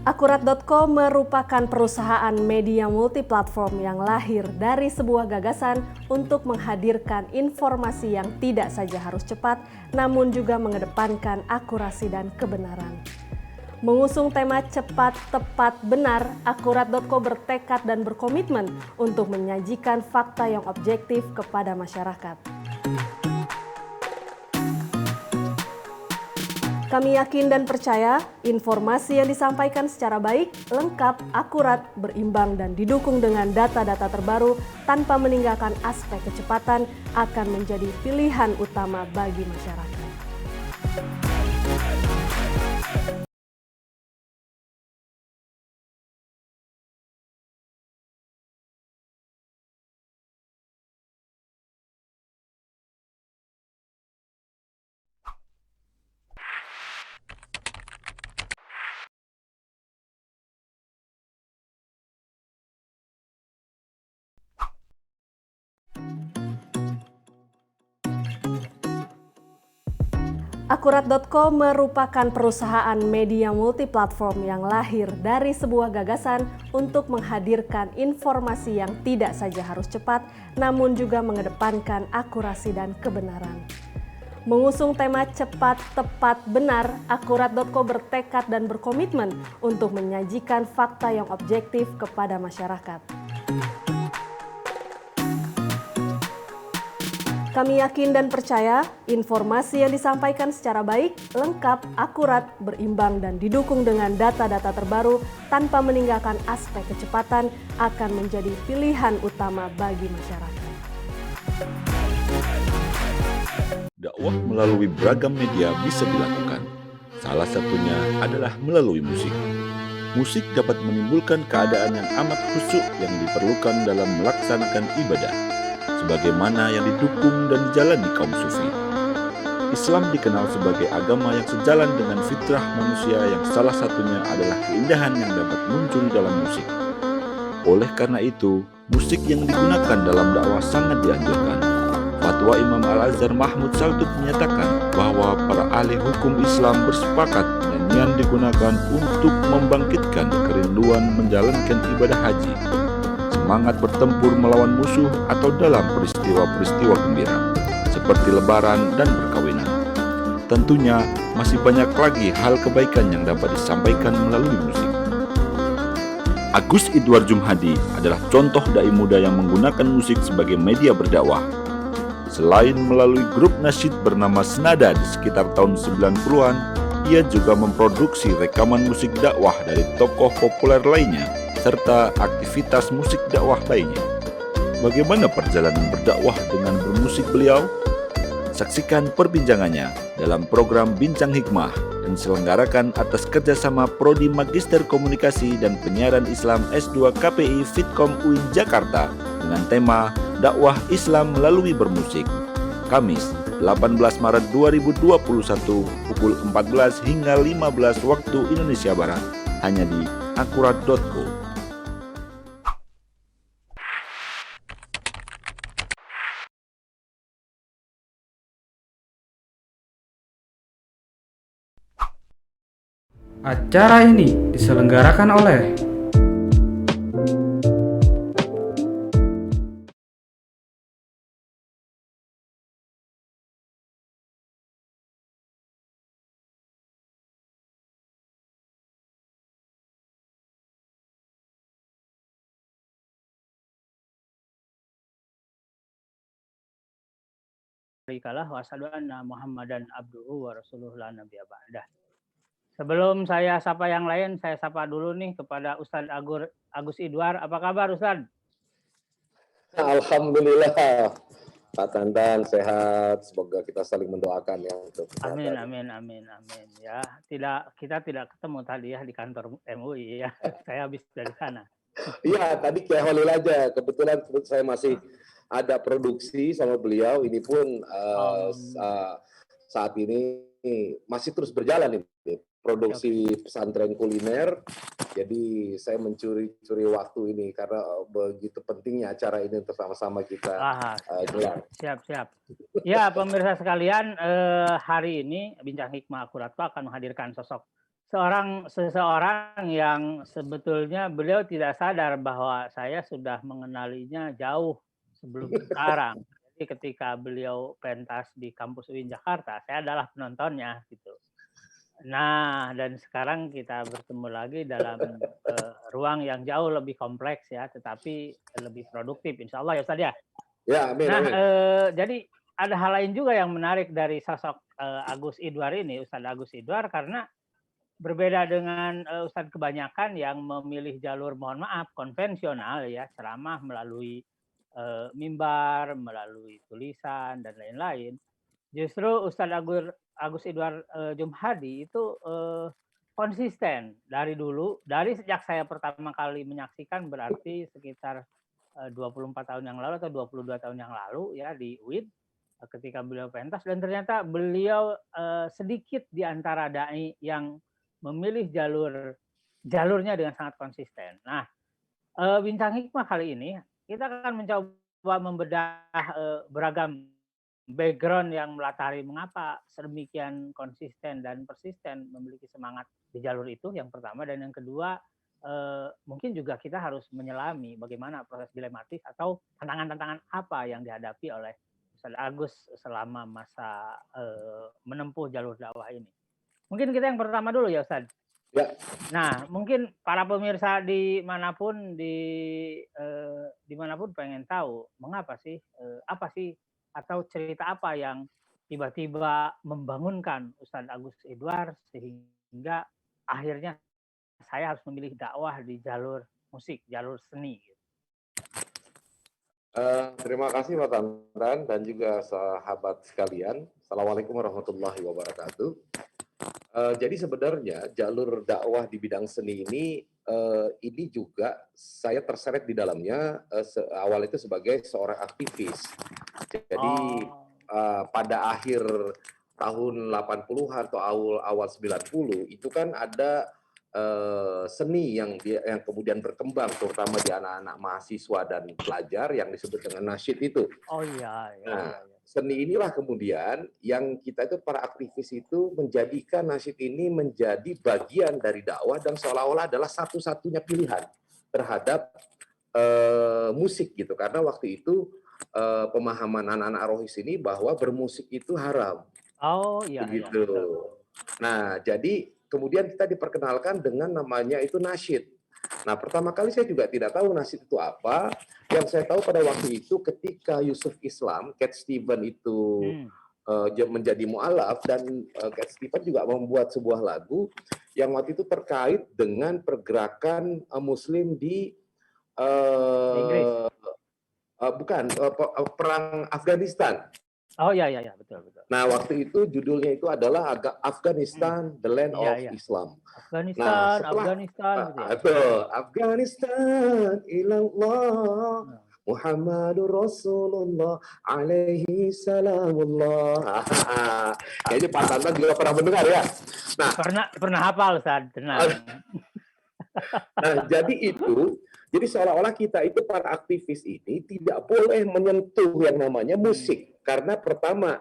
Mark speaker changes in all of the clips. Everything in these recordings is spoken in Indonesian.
Speaker 1: Akurat.co merupakan perusahaan media multiplatform yang lahir dari sebuah gagasan untuk menghadirkan informasi yang tidak saja harus cepat, namun juga mengedepankan akurasi dan kebenaran. Mengusung tema cepat, tepat, benar, Akurat.co bertekad dan berkomitmen untuk menyajikan fakta yang objektif kepada masyarakat. Kami yakin dan percaya informasi yang disampaikan secara baik, lengkap, akurat, berimbang, dan didukung dengan data-data terbaru tanpa meninggalkan aspek kecepatan akan menjadi pilihan utama bagi masyarakat. Akurat.co merupakan perusahaan media multiplatform yang lahir dari sebuah gagasan untuk menghadirkan informasi yang tidak saja harus cepat, namun juga mengedepankan akurasi dan kebenaran. Mengusung tema cepat, tepat, benar, Akurat.co bertekad dan berkomitmen untuk menyajikan fakta yang objektif kepada masyarakat. Kami yakin dan percaya informasi yang disampaikan secara baik, lengkap, akurat, berimbang, dan didukung dengan data-data terbaru tanpa meninggalkan aspek kecepatan akan menjadi pilihan utama bagi masyarakat.
Speaker 2: Dakwah melalui beragam media bisa dilakukan. Salah satunya adalah melalui musik. Musik dapat menimbulkan keadaan yang amat khusyuk yang diperlukan dalam melaksanakan ibadah, sebagaimana yang didukung dan dijalani kaum sufi. Islam dikenal sebagai agama yang sejalan dengan fitrah manusia yang salah satunya adalah keindahan yang dapat muncul dalam musik. Oleh karena itu, musik yang digunakan dalam dakwah sangat dianjurkan. Fatwa Imam Al-Azhar Mahmud Saltut menyatakan bahwa para ahli hukum Islam bersepakat nyanyian digunakan untuk membangkitkan kerinduan menjalankan ibadah haji, semangat bertempur melawan musuh atau dalam peristiwa-peristiwa gembira seperti lebaran dan perkawinan. Tentunya masih banyak lagi hal kebaikan yang dapat disampaikan melalui musik. Agus Idwar Jumhadi adalah contoh dai muda yang menggunakan musik sebagai media berdakwah. Selain melalui grup nasyid bernama Senada di sekitar tahun 90-an, ia juga memproduksi rekaman musik dakwah dari tokoh populer lainnya serta aktivitas musik dakwah lainnya. Bagaimana perjalanan berdakwah dengan bermusik beliau? Saksikan perbincangannya dalam program Bincang Hikmah yang diselenggarakan atas kerjasama Prodi Magister Komunikasi dan Penyiaran Islam S2 KPI Fitkom UIN Jakarta dengan tema Dakwah Islam melalui bermusik. Kamis, 18 Maret 2021 pukul 14 hingga 15 waktu Indonesia Barat, hanya di Akurat.co.
Speaker 3: Acara ini diselenggarakan oleh
Speaker 4: Kalah wa asyhadu anna Muhammadan abduhu wa rasuluhu la nabiyya ba'dah. Sebelum saya sapa yang lain, saya sapa dulu nih kepada Ustadz Agus Idwar. Apa kabar Ustadz?
Speaker 5: Alhamdulillah, Pak Tandan sehat. Semoga kita saling mendoakan ya untuk
Speaker 4: amin. Ya, kita tidak ketemu tadi ya di kantor MUI ya. Saya habis dari sana.
Speaker 5: Iya, tadi Kiai Holil aja. Kebetulan saya masih ada produksi sama beliau. Ini pun saat ini masih terus berjalan ini produksi pesantren kuliner. Jadi saya mencuri waktu ini karena begitu pentingnya acara ini untuk sama-sama kita gelar.
Speaker 4: Siap. Ya, pemirsa sekalian, hari ini Bincang Hikmah Akurat akan menghadirkan sosok seseorang yang sebetulnya beliau tidak sadar bahwa saya sudah mengenalinya jauh sebelum sekarang. Jadi ketika beliau pentas di kampus UIN Jakarta, saya adalah penontonnya gitu. Nah, dan sekarang kita bertemu lagi dalam ruang yang jauh lebih kompleks ya, tetapi lebih produktif, insya Allah ya Ustadz ya.
Speaker 5: Ya, amin,
Speaker 4: Nah,
Speaker 5: amin.
Speaker 4: jadi ada hal lain juga yang menarik dari sosok Agus Idwar ini, Ustadz Agus Idwar, karena berbeda dengan Ustadz kebanyakan yang memilih jalur, mohon maaf, konvensional ya, ceramah melalui mimbar, melalui tulisan dan lain-lain. Justru Ustadz Agus Idwar Jumhadi itu konsisten dari dulu, dari sejak saya pertama kali menyaksikan, berarti sekitar 24 tahun yang lalu atau 22 tahun yang lalu ya di UIN, ketika beliau pentas, dan ternyata beliau sedikit di antara dai yang memilih jalurnya dengan sangat konsisten. Nah, Bincang Hikmah kali ini kita akan mencoba membedah beragam background yang melatari mengapa sedemikian konsisten dan persisten memiliki semangat di jalur itu, yang pertama, dan yang kedua mungkin juga kita harus menyelami bagaimana proses dilematis atau tantangan-tantangan apa yang dihadapi oleh Ustadz Agus selama masa menempuh jalur dakwah ini. Mungkin kita yang pertama dulu ya Ustadz.
Speaker 5: Ya.
Speaker 4: Nah, mungkin para pemirsa dimanapun pengen tahu mengapa sih, apa sih atau cerita apa yang tiba-tiba membangunkan Ustadz Agus Idwar sehingga akhirnya saya harus memilih dakwah di jalur musik, jalur seni.
Speaker 5: Terima kasih Pak Tantan dan juga sahabat sekalian. Assalamualaikum warahmatullahi wabarakatuh. Jadi sebenarnya jalur dakwah di bidang seni ini juga saya terseret di dalamnya awal itu sebagai seorang aktivis. Jadi pada akhir tahun 80-an atau awal 90 itu kan ada seni yang kemudian berkembang terutama di anak-anak mahasiswa dan pelajar yang disebut dengan nasyid itu.
Speaker 4: Oh iya.
Speaker 5: Nah, seni inilah kemudian yang kita itu para aktivis itu menjadikan nasyid ini menjadi bagian dari dakwah dan seolah-olah adalah satu-satunya pilihan terhadap musik gitu, karena waktu itu pemahaman anak-anak rohis ini bahwa bermusik itu haram.
Speaker 4: Oh iya.
Speaker 5: Begitu. Nah, jadi kemudian kita diperkenalkan dengan namanya itu nasyid. Nah, pertama kali saya juga tidak tahu nasyid itu apa. Yang saya tahu pada waktu itu ketika Yusuf Islam, Cat Steven itu menjadi mu'alaf, dan Cat Steven juga membuat sebuah lagu yang waktu itu terkait dengan pergerakan Muslim di
Speaker 4: Inggris.
Speaker 5: Perang Afghanistan.
Speaker 4: Oh iya, betul.
Speaker 5: Nah, waktu itu judulnya itu adalah Afghanistan, The Land of Islam.
Speaker 4: Afghanistan,
Speaker 5: Afghanistan, ilallah, Muhammadur Rasulullah, alaihi salamullah. Kayaknya Pak Tantan juga pernah mendengar ya. Nah,
Speaker 4: pernah hafal, Ustaz, tenang.
Speaker 5: Nah, jadi seolah-olah kita itu para aktivis ini tidak boleh menyentuh yang namanya musik. Karena pertama,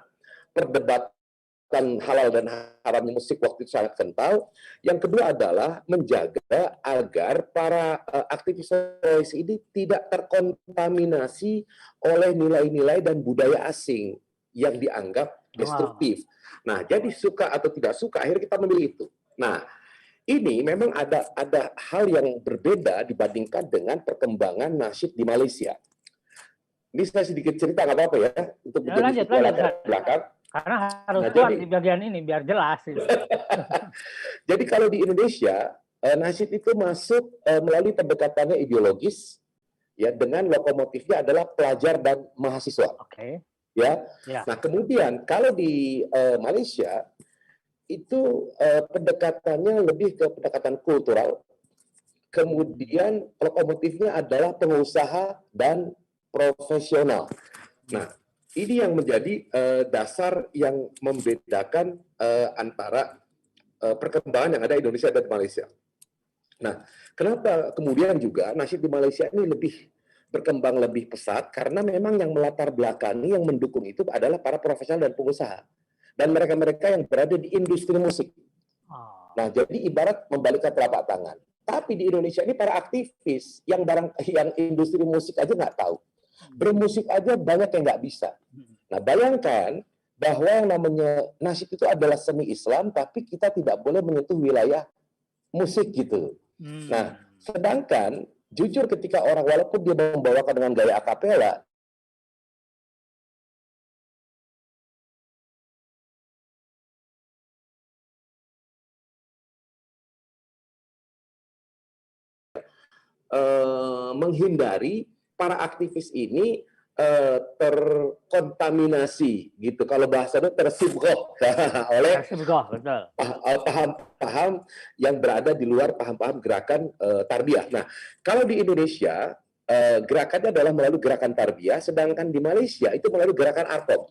Speaker 5: perdebatan halal dan haramnya musik waktu itu sangat kental. Yang kedua adalah menjaga agar para aktivis ini tidak terkontaminasi oleh nilai-nilai dan budaya asing yang dianggap destruktif. Nah, jadi suka atau tidak suka, akhirnya kita memilih itu. Nah, ini memang ada hal yang berbeda dibandingkan dengan perkembangan nasyid di Malaysia. Ini saya sedikit cerita, nggak apa-apa ya, untuk
Speaker 4: lanjut
Speaker 5: belakang.
Speaker 4: Karena harus kuat di bagian ini biar jelas.
Speaker 5: Jadi kalau di Indonesia, nasyid itu masuk melalui pendekatannya ideologis, ya, dengan lokomotifnya adalah pelajar dan mahasiswa.
Speaker 4: Oke.
Speaker 5: Ya. Nah, kemudian kalau di Malaysia itu pendekatannya lebih ke pendekatan kultural. Kemudian lokomotifnya adalah pengusaha dan profesional. Nah, ini yang menjadi dasar yang membedakan antara perkembangan yang ada di Indonesia dan Malaysia. Nah, kenapa kemudian juga nasyid di Malaysia ini lebih berkembang lebih pesat? Karena memang yang melatar belakangi, yang mendukung itu adalah para profesional dan pengusaha. Dan mereka-mereka yang berada di industri musik. Nah, jadi ibarat membalikkan telapak tangan. Tapi di Indonesia ini para aktivis yang industri musik aja nggak tahu. Bermusik aja banyak yang nggak bisa. Nah, bayangkan bahwa yang namanya nasyid itu adalah seni Islam, tapi kita tidak boleh menyentuh wilayah musik gitu. Nah, sedangkan jujur ketika orang walaupun dia membawakan dengan gaya akapela, menghindari para aktivis ini terkontaminasi gitu. Kalau bahasanya tersibgoh oleh paham-paham yang berada di luar paham-paham gerakan tarbiyah. Nah, kalau di Indonesia gerakannya adalah melalui gerakan tarbiyah, sedangkan di Malaysia itu melalui gerakan arkom.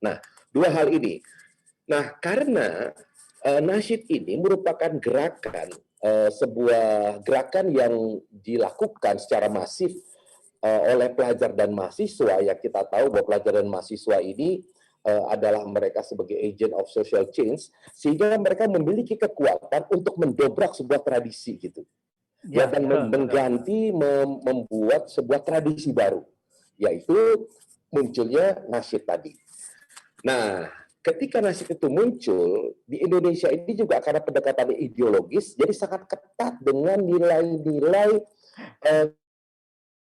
Speaker 5: Nah, dua hal ini. Nah, karena nasyid ini merupakan sebuah gerakan yang dilakukan secara masif oleh pelajar dan mahasiswa, yang kita tahu bahwa pelajar dan mahasiswa ini adalah mereka sebagai agent of social change, sehingga mereka memiliki kekuatan untuk mendobrak sebuah tradisi gitu. Ya, dan mengganti, membuat sebuah tradisi baru, yaitu munculnya nasyid tadi. Nah, ketika nasyid itu muncul, di Indonesia ini juga karena pendekatannya ideologis, jadi sangat ketat dengan nilai-nilai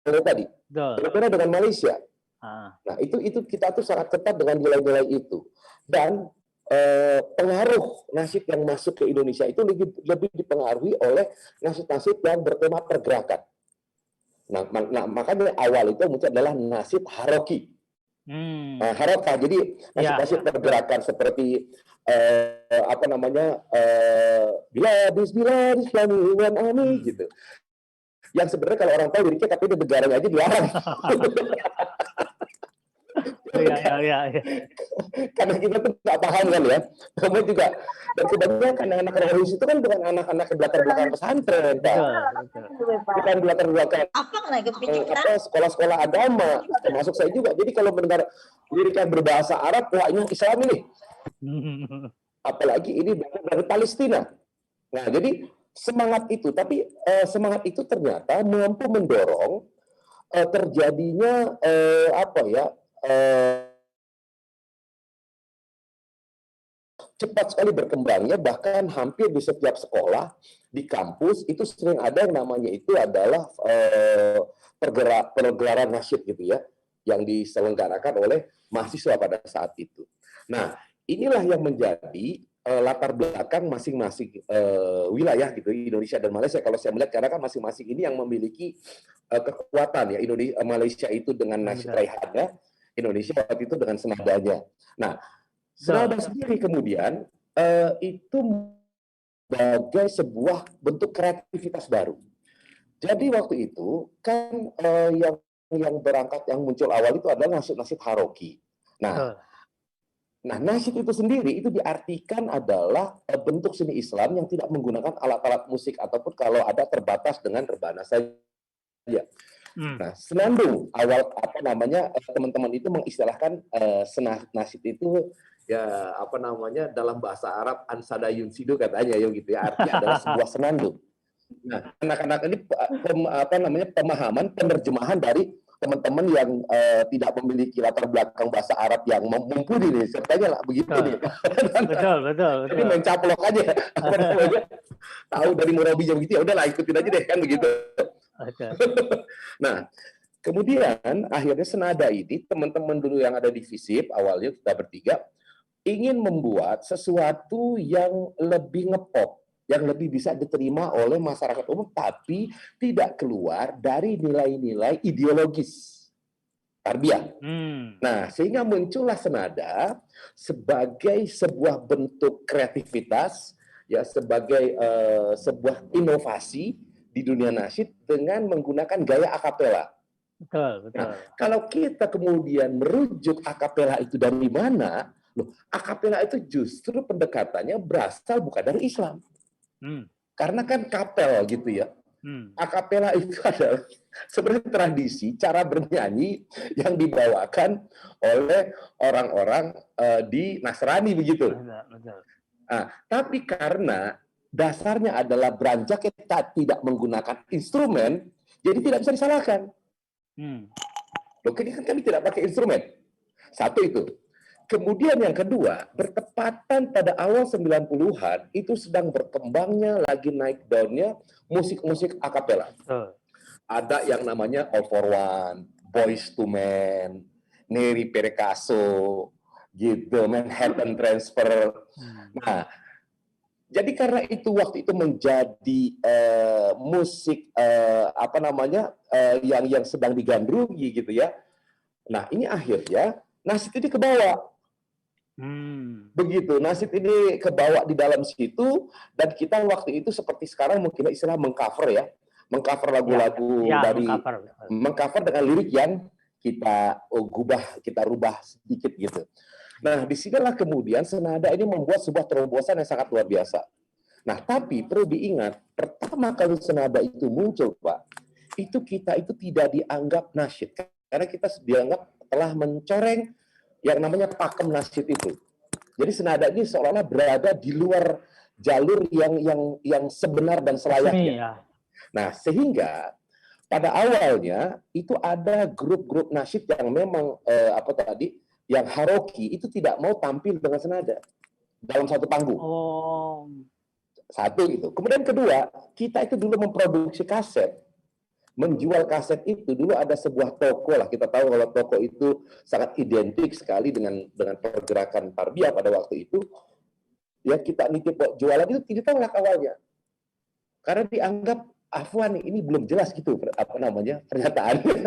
Speaker 5: tadi. Berbeda dengan Malaysia. Nah, itu kita tuh sangat ketat dengan nilai-nilai itu. Dan pengaruh nasyid yang masuk ke Indonesia itu lebih dipengaruhi oleh nasyid-nasyid yang bertema pergerakan. Nah, makanya awal itu muncul adalah nasyid haroki. Haroka, jadi nasyid-nasyid pergerakan seperti bila Islami gitu. Yang sebenarnya kalau orang tahu liriknya, tapi di negaranya aja dilarang. Iya. Karena kita tuh nggak paham kan ya. Kemudian juga, dan kebanyakan anak-anak rohis itu kan bukan anak-anak belakang pesantren, Pak. Bukan belakang sekolah-sekolah agama, termasuk saya juga. Jadi kalau mendengar lirik yang berbahasa Arab, wah ini Islam ini. Apalagi ini dari Palestina. Nah, jadi semangat itu, tapi semangat itu ternyata mampu mendorong terjadinya cepat sekali berkembangnya, bahkan hampir di setiap sekolah, di kampus, itu sering ada yang namanya itu adalah pergerakan nasyid gitu ya, yang diselenggarakan oleh mahasiswa pada saat itu. Nah, inilah yang menjadi latar belakang masing-masing wilayah gitu, Indonesia dan Malaysia. Kalau saya melihat, karena kan masing-masing ini yang memiliki kekuatan ya. Malaysia itu dengan nasyid raihannya, Indonesia waktu itu dengan senadanya. Nah, senada sendiri kemudian itu sebagai sebuah bentuk kreativitas baru. Jadi waktu itu kan yang berangkat, yang muncul awal itu adalah nasyid haroki. Nah, nasyid itu sendiri itu diartikan adalah bentuk seni Islam yang tidak menggunakan alat-alat musik, ataupun kalau ada terbatas dengan rebana saja. Nah, senandung awal teman-teman itu mengistilahkan nasyid itu ya dalam bahasa Arab ansadayun sidu katanya ya gitu ya, artinya adalah sebuah senandung. Nah, anak-anak ini pemahaman penerjemahan dari teman-teman yang tidak memiliki latar belakang bahasa Arab yang mumpuni nih, sertanya lah begitu nih. Betul. Jadi main caplok aja. Tahu dari Murabi begitu, ya udahlah ikutin aja deh kan begitu. Nah, kemudian akhirnya senada ini teman-teman dulu yang ada di FISIP, awalnya kita bertiga ingin membuat sesuatu yang lebih ngepop, yang lebih bisa diterima oleh masyarakat umum, tapi tidak keluar dari nilai-nilai ideologis tarbiyah. Nah, sehingga muncullah senada sebagai sebuah bentuk kreativitas, ya, sebagai sebuah inovasi di dunia nasyid dengan menggunakan gaya akapela. Betul. Nah, kalau kita kemudian merujuk akapela itu dari mana? Loh, akapela itu justru pendekatannya berasal bukan dari Islam. Karena kan kapel gitu ya. Akapela itu adalah sebenarnya tradisi cara bernyanyi yang dibawakan oleh orang-orang di Nasrani begitu. Tapi karena dasarnya adalah beranjak kita tidak menggunakan instrumen, jadi tidak bisa disalahkan. Loh, kan kami tidak pakai instrumen. Satu itu. Kemudian yang kedua, bertepatan pada awal 90-an, itu sedang berkembangnya, lagi naik daunnya, musik-musik akapela. Ada yang namanya All for One, Boyz II Men, Neri Perecaso, gitu, Manhattan Transfer. Nah, jadi karena itu waktu itu menjadi musik yang sedang digandrungi gitu ya. Nah, ini akhirnya Nasyid ini kebawa. Begitu, Nasyid ini kebawa di dalam situ, dan kita waktu itu seperti sekarang mungkin istilah mengcover ya, mengcover lagu-lagu mengcover dengan lirik yang kita rubah sedikit gitu. Nah, disinilah kemudian Senada ini membuat sebuah terobosan yang sangat luar biasa. Nah, tapi perlu diingat, pertama kali Senada itu muncul, Pak, kita itu tidak dianggap nasyid, karena kita dianggap telah mencoreng yang namanya pakem nasyid itu. Jadi Senada ini seolah-olah berada di luar jalur yang sebenar dan selayaknya. Nah, sehingga pada awalnya itu ada grup-grup nasyid yang memang yang haroki itu tidak mau tampil dengan Senada dalam satu panggung. Satu itu. Kemudian kedua, kita itu dulu memproduksi kaset, menjual kaset itu dulu ada sebuah toko lah. Kita tahu kalau toko itu sangat identik sekali dengan pergerakan tarbiyah pada waktu itu. Ya, kita nitip jualan itu tidak tahu awalnya. Karena dianggap Afwan ini belum jelas gitu pernyataannya.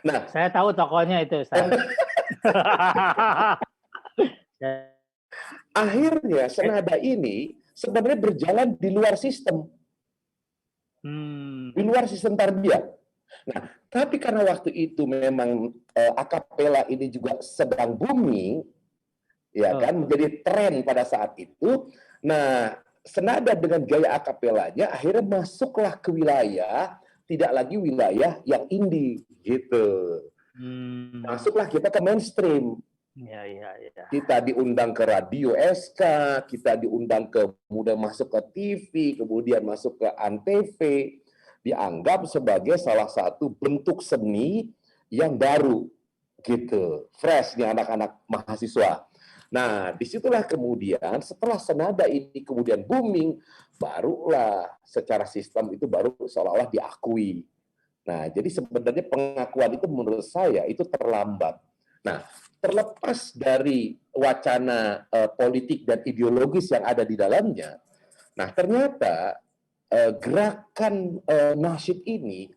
Speaker 5: Nah,
Speaker 4: saya tahu tokonya itu,
Speaker 5: akhirnya Senada ini sebenarnya berjalan di luar sistem. Di luar sistem tarbiyah. Nah, tapi karena waktu itu memang akapela ini juga sedang booming, ya kan, menjadi tren pada saat itu. Nah, Senada dengan gaya akapelanya akhirnya masuklah ke wilayah, tidak lagi wilayah yang indie gitu. Masuklah kita ke mainstream. Kita diundang ke radio SK, kita diundang kemudian masuk ke TV, kemudian masuk ke ANTV, dianggap sebagai salah satu bentuk seni yang baru, gitu, fresh nih anak-anak mahasiswa. Nah, disitulah kemudian setelah Senada ini kemudian booming, barulah secara sistem itu baru seolah-olah diakui. Nah, jadi sebenarnya pengakuan itu menurut saya itu terlambat. Nah, terlepas dari wacana politik dan ideologis yang ada di dalamnya, nah ternyata gerakan nasyid ini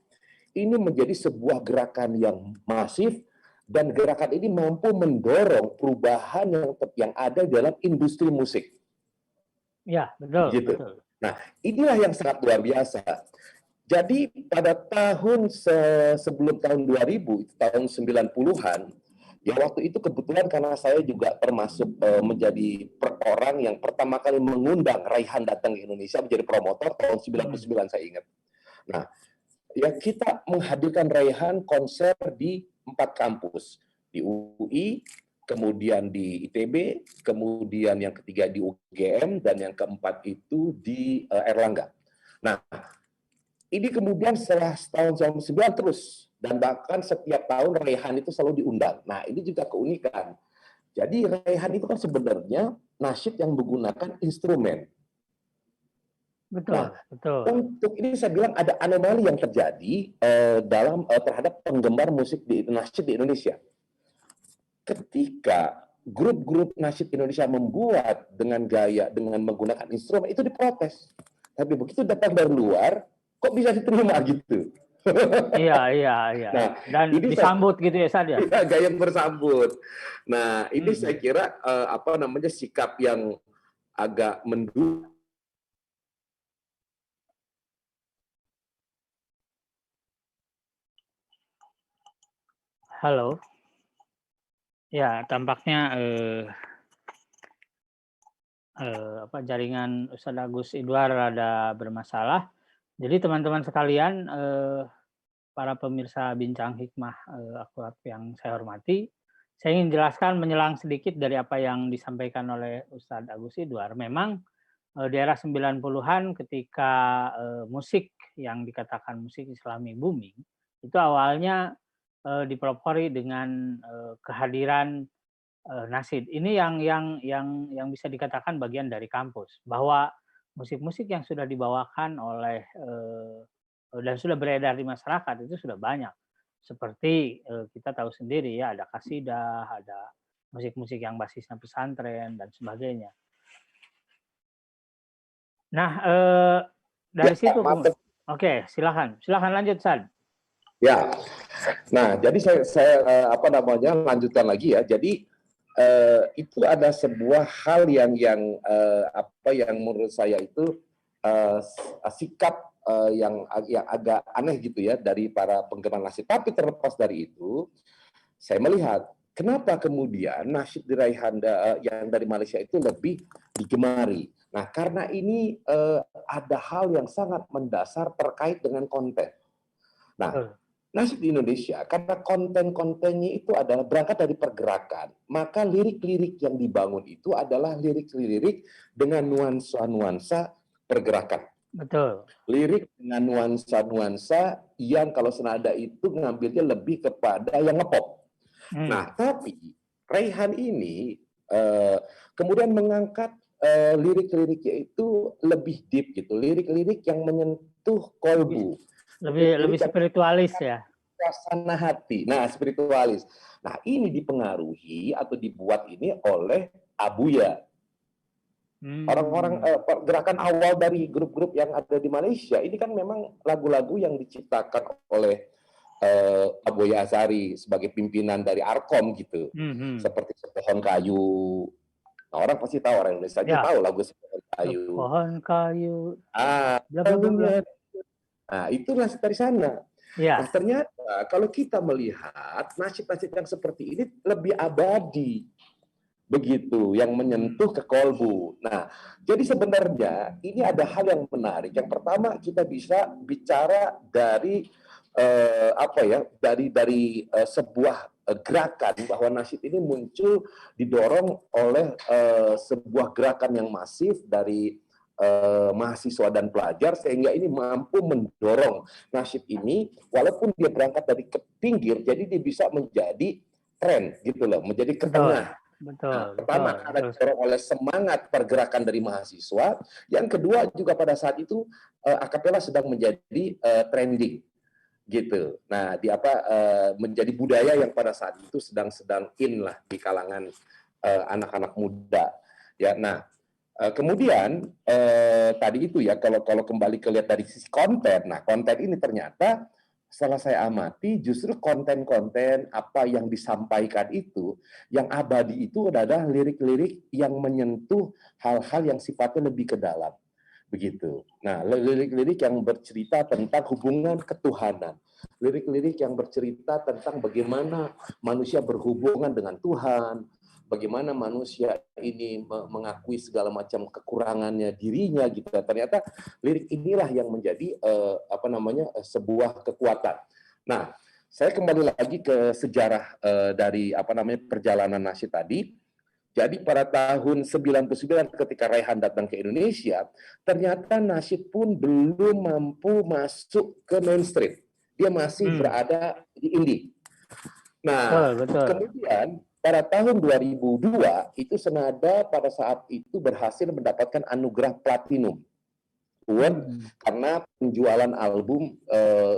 Speaker 5: menjadi sebuah gerakan yang masif, dan gerakan ini mampu mendorong perubahan yang ada dalam industri musik.
Speaker 4: Ya, betul.
Speaker 5: Gitu.
Speaker 4: Betul.
Speaker 5: Nah, inilah yang sangat luar biasa. Jadi pada tahun sebelum tahun 2000, tahun 90-an, ya waktu itu kebetulan karena saya juga termasuk menjadi orang yang pertama kali mengundang Raihan datang ke Indonesia menjadi promotor tahun 99 saya ingat. Nah, ya kita menghadirkan Raihan konser di 4 kampus, di UI, kemudian di ITB, kemudian yang ketiga di UGM, dan yang keempat itu di Erlangga. Nah, ini kemudian setelah tahun 99 terus, dan bahkan setiap tahun Raihan itu selalu diundang. Nah, ini juga keunikan. Jadi Raihan itu kan sebenarnya nasyid yang menggunakan instrumen.
Speaker 4: Betul,
Speaker 5: Nah,
Speaker 4: betul.
Speaker 5: untuk ini saya bilang ada anomali yang terjadi terhadap penggemar musik nasyid di Indonesia. Ketika grup-grup nasyid Indonesia membuat dengan menggunakan instrumen, itu diprotes. Tapi begitu datang dari luar, kok bisa diterima gitu?
Speaker 4: Iya.
Speaker 5: Nah,
Speaker 4: dan disambut gitu ya, Sad ya?
Speaker 5: Iya, gaya bersambut. Nah, ini saya kira sikap yang agak mendukung.
Speaker 4: Halo. Ya, tampaknya jaringan Ustadz Agus Idwar ada bermasalah. Jadi teman-teman sekalian, para pemirsa Bincang Hikmah Akurat yang saya hormati, Saya ingin jelaskan menyelang sedikit dari apa yang disampaikan oleh Ustadz Agus Idwar. Memang di era 90-an ketika musik yang dikatakan musik Islami booming, itu awalnya dipelopori dengan kehadiran nasyid. Ini yang bisa dikatakan bagian dari kampus, bahwa musik-musik yang sudah dibawakan oleh dan sudah beredar di masyarakat itu sudah banyak. Seperti kita tahu sendiri ya, ada kasidah, ada musik-musik yang basisnya pesantren dan sebagainya. Nah, dari
Speaker 5: Ya,
Speaker 4: situ
Speaker 5: maaf.
Speaker 4: oke, silakan lanjut, San.
Speaker 5: Ya, nah jadi saya lanjutkan lagi ya. Jadi itu ada sebuah hal yang menurut saya itu sikap yang agak aneh gitu ya dari para penggemar nasyid. Tapi terlepas dari itu, saya melihat kenapa kemudian nasyid di Raihanda yang dari Malaysia itu lebih digemari. Nah, karena ini ada hal yang sangat mendasar terkait dengan konten. Nah, nasyid di Indonesia, karena konten-kontennya itu adalah berangkat dari pergerakan, maka lirik-lirik yang dibangun itu adalah lirik-lirik dengan nuansa-nuansa pergerakan.
Speaker 4: Betul.
Speaker 5: Lirik dengan nuansa-nuansa yang kalau senada itu ngambilnya lebih kepada yang ngepop. Nah, tapi Raihan ini kemudian mengangkat lirik-liriknya itu lebih deep gitu, lirik-lirik yang menyentuh kolbu.
Speaker 4: Lebih spiritualis ya.
Speaker 5: Suasana hati. Nah, spiritualis. Nah, ini dipengaruhi atau dibuat ini oleh Abuya. Orang-orang gerakan awal dari grup-grup yang ada di Malaysia ini kan memang lagu-lagu yang diciptakan oleh Abuya Azari sebagai pimpinan dari Arkom gitu. Seperti Sepohon Kayu. Nah, orang pasti tahu, orang Indonesia aja tahu lagu Sepohon Kayu.
Speaker 4: Sepohon Kayu.
Speaker 5: Nah, itulah dari sana.
Speaker 4: Ya.
Speaker 5: Nah, ternyata kalau kita melihat nasyid-nasyid yang seperti ini lebih abadi, begitu, yang menyentuh ke kolbu. Nah, jadi sebenarnya ini ada hal yang menarik. Yang pertama, kita bisa bicara dari dari sebuah gerakan bahwa nasyid ini muncul didorong oleh sebuah gerakan yang masif dari mahasiswa dan pelajar, sehingga ini mampu mendorong nasyid ini walaupun dia berangkat dari ke pinggir, jadi dia bisa menjadi tren gitu loh, menjadi ke tengah. Pertama, karena didorong oleh semangat pergerakan dari mahasiswa. Yang kedua juga pada saat itu akapela sedang menjadi trending gitu. Nah, menjadi budaya yang pada saat itu sedang in lah di kalangan anak-anak muda. Ya, nah. Kemudian tadi itu ya, kalau kembali lihat dari sisi konten, nah konten ini ternyata setelah saya amati justru konten-konten apa yang disampaikan itu, yang abadi itu adalah lirik-lirik yang menyentuh hal-hal yang sifatnya lebih ke dalam, begitu. Nah, lirik-lirik yang bercerita tentang hubungan ketuhanan, lirik-lirik yang bercerita tentang bagaimana manusia berhubungan dengan Tuhan, bagaimana manusia ini mengakui segala macam kekurangannya dirinya gitu. Ternyata lirik inilah yang menjadi sebuah kekuatan. Nah, saya kembali lagi ke sejarah dari perjalanan nasyid tadi. Jadi pada tahun 99 ketika Raihan datang ke Indonesia, ternyata nasyid pun belum mampu masuk ke mainstream. Dia masih berada di indie. Nah, kemudian pada tahun 2002 itu Senada pada saat itu berhasil mendapatkan anugerah platinum award karena penjualan album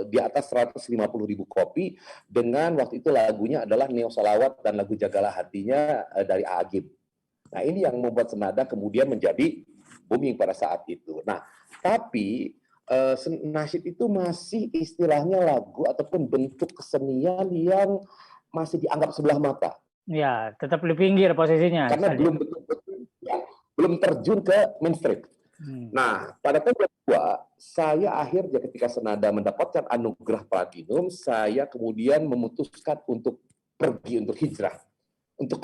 Speaker 5: di atas 150.000 kopi dengan waktu itu lagunya adalah Neo Salawat dan lagu Jagalah Hatinya dari Agib. Nah, ini yang membuat Senada kemudian menjadi booming pada saat itu. Nah, tapi nasyid itu masih istilahnya lagu ataupun bentuk kesenian yang masih dianggap sebelah mata.
Speaker 4: Ya, tetap di pinggir posisinya.
Speaker 5: Karena belum betul-betul belum terjun ke mainstream. Nah, pada tahun kedua, saya akhirnya ketika Senada mendapatkan anugerah platinum, saya kemudian memutuskan untuk pergi, untuk hijrah, untuk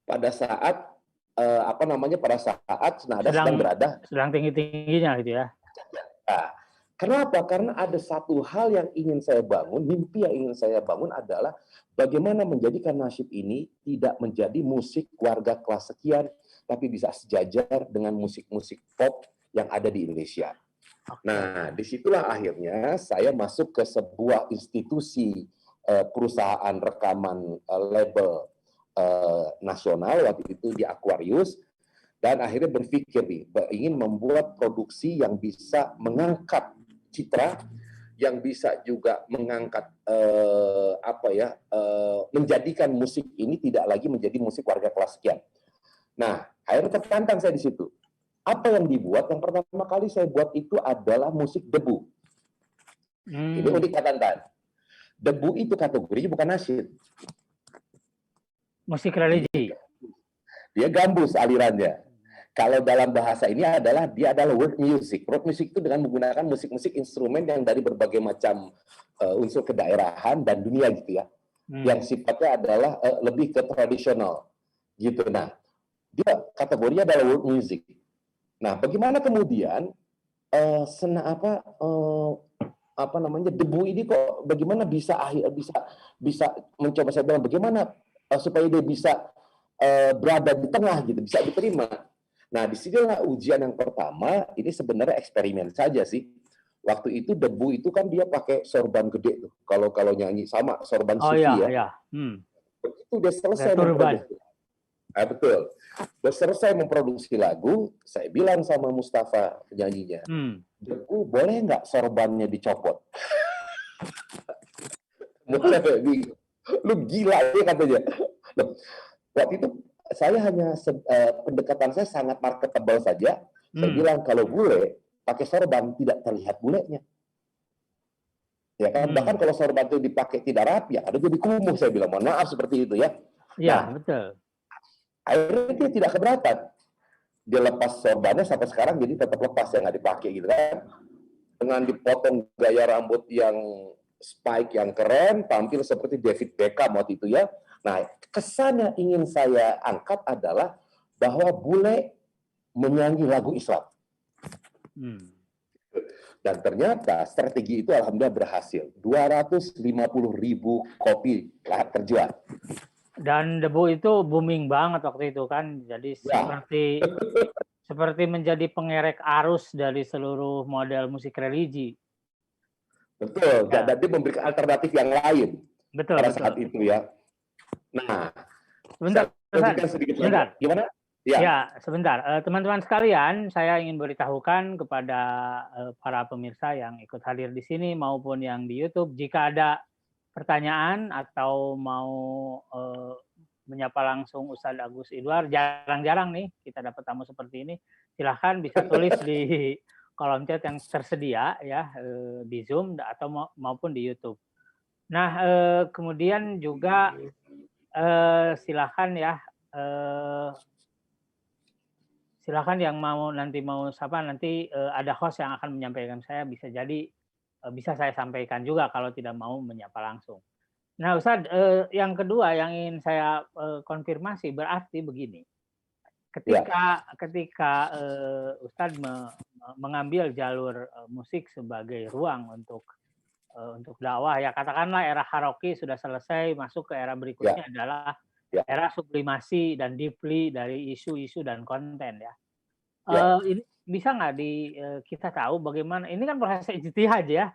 Speaker 5: pada saat pada saat Senada sedang berada
Speaker 4: sedang tinggi-tingginya gitu ya.
Speaker 5: Nah, Kenapa? Karena ada satu hal yang ingin saya bangun, mimpi yang ingin saya bangun adalah bagaimana menjadikan nasyid ini tidak menjadi musik warga kelas sekian, tapi bisa sejajar dengan musik-musik pop yang ada di Indonesia. Nah, disitulah akhirnya saya masuk ke sebuah institusi perusahaan rekaman label nasional waktu itu di Aquarius, dan akhirnya berpikir nih, ingin membuat produksi yang bisa mengangkat citra, yang bisa juga mengangkat menjadikan musik ini tidak lagi menjadi musik warga kelas sekian. Nah, akhirnya tertantang saya di situ. Apa yang dibuat? Yang pertama kali saya buat itu adalah musik debu. Ini unik Tantan. Debu itu kategorinya bukan nasyid.
Speaker 4: Musik religi.
Speaker 5: Dia gambus alirannya. Kalau dalam bahasa ini dia adalah world music. World music itu dengan menggunakan musik-musik instrumen yang dari berbagai macam unsur kedaerahan dan dunia gitu ya. Yang sifatnya adalah lebih ke tradisional gitu. Nah, dia kategorinya adalah world music. Nah, bagaimana kemudian debu ini kok bagaimana bisa mencoba saya bilang bagaimana supaya dia bisa berada di tengah gitu, bisa diterima. Nah, disinilah ujian yang pertama. Ini sebenarnya eksperimen saja sih. Waktu itu debu itu kan dia pakai sorban gede tuh. Kalau nyanyi sama sorban sufi ya. Begitu dia selesai memproduksi. Betul. Dia selesai memproduksi lagu, saya bilang sama Mustafa penyanyinya, debu boleh nggak sorbannya dicopot? Lu gila ya katanya. Waktu itu saya hanya pendekatan saya sangat marketable saja. Saya bilang kalau bule pakai sorban tidak terlihat bulenya. Ya kan, bahkan kalau sorban itu dipakai tidak rapi, ya ada jadi kumuh. Saya bilang mohon maaf seperti itu ya.
Speaker 4: Iya, betul.
Speaker 5: Akhirnya dia tidak keberatan. Dia lepas sorbannya sampai sekarang jadi tetap lepas, yang nggak dipakai gitu kan. Dengan dipotong gaya rambut yang spike yang keren, tampil seperti David Beckham waktu itu ya. Nah, kesan yang ingin saya angkat adalah bahwa bule menyanyi lagu Islam. Dan ternyata strategi itu alhamdulillah berhasil. 250.000 kopi telah terjual.
Speaker 4: Dan debu itu booming banget waktu itu kan. Jadi seperti menjadi pengerek arus dari seluruh model musik religi.
Speaker 5: Betul, dan dia memberikan alternatif yang lain pada saat itu ya. Nah,
Speaker 4: sebentar.
Speaker 5: Gimana?
Speaker 4: Ya, sebentar. Teman-teman sekalian, saya ingin beritahukan kepada para pemirsa yang ikut hadir di sini maupun yang di YouTube, jika ada pertanyaan atau mau menyapa langsung Ustadz Agus Idwar, jarang-jarang nih kita dapat tamu seperti ini, silahkan bisa tulis di kolom chat yang tersedia ya di Zoom atau maupun di YouTube. Nah, kemudian juga silakan ya, silakan yang mau sapa nanti ada host yang akan menyampaikan saya, bisa jadi bisa saya sampaikan juga kalau tidak mau menyapa langsung. Nah, Ustadz, yang kedua yang ingin saya konfirmasi berarti begini. Ketika Ustadz mengambil jalur musik sebagai ruang untuk dakwah, ya katakanlah era karaoke sudah selesai, masuk ke era berikutnya adalah era sublimasi dan deeply dari isu-isu dan konten ya. Ini bisa nggak kita tahu bagaimana, ini kan proses ijtihad ya,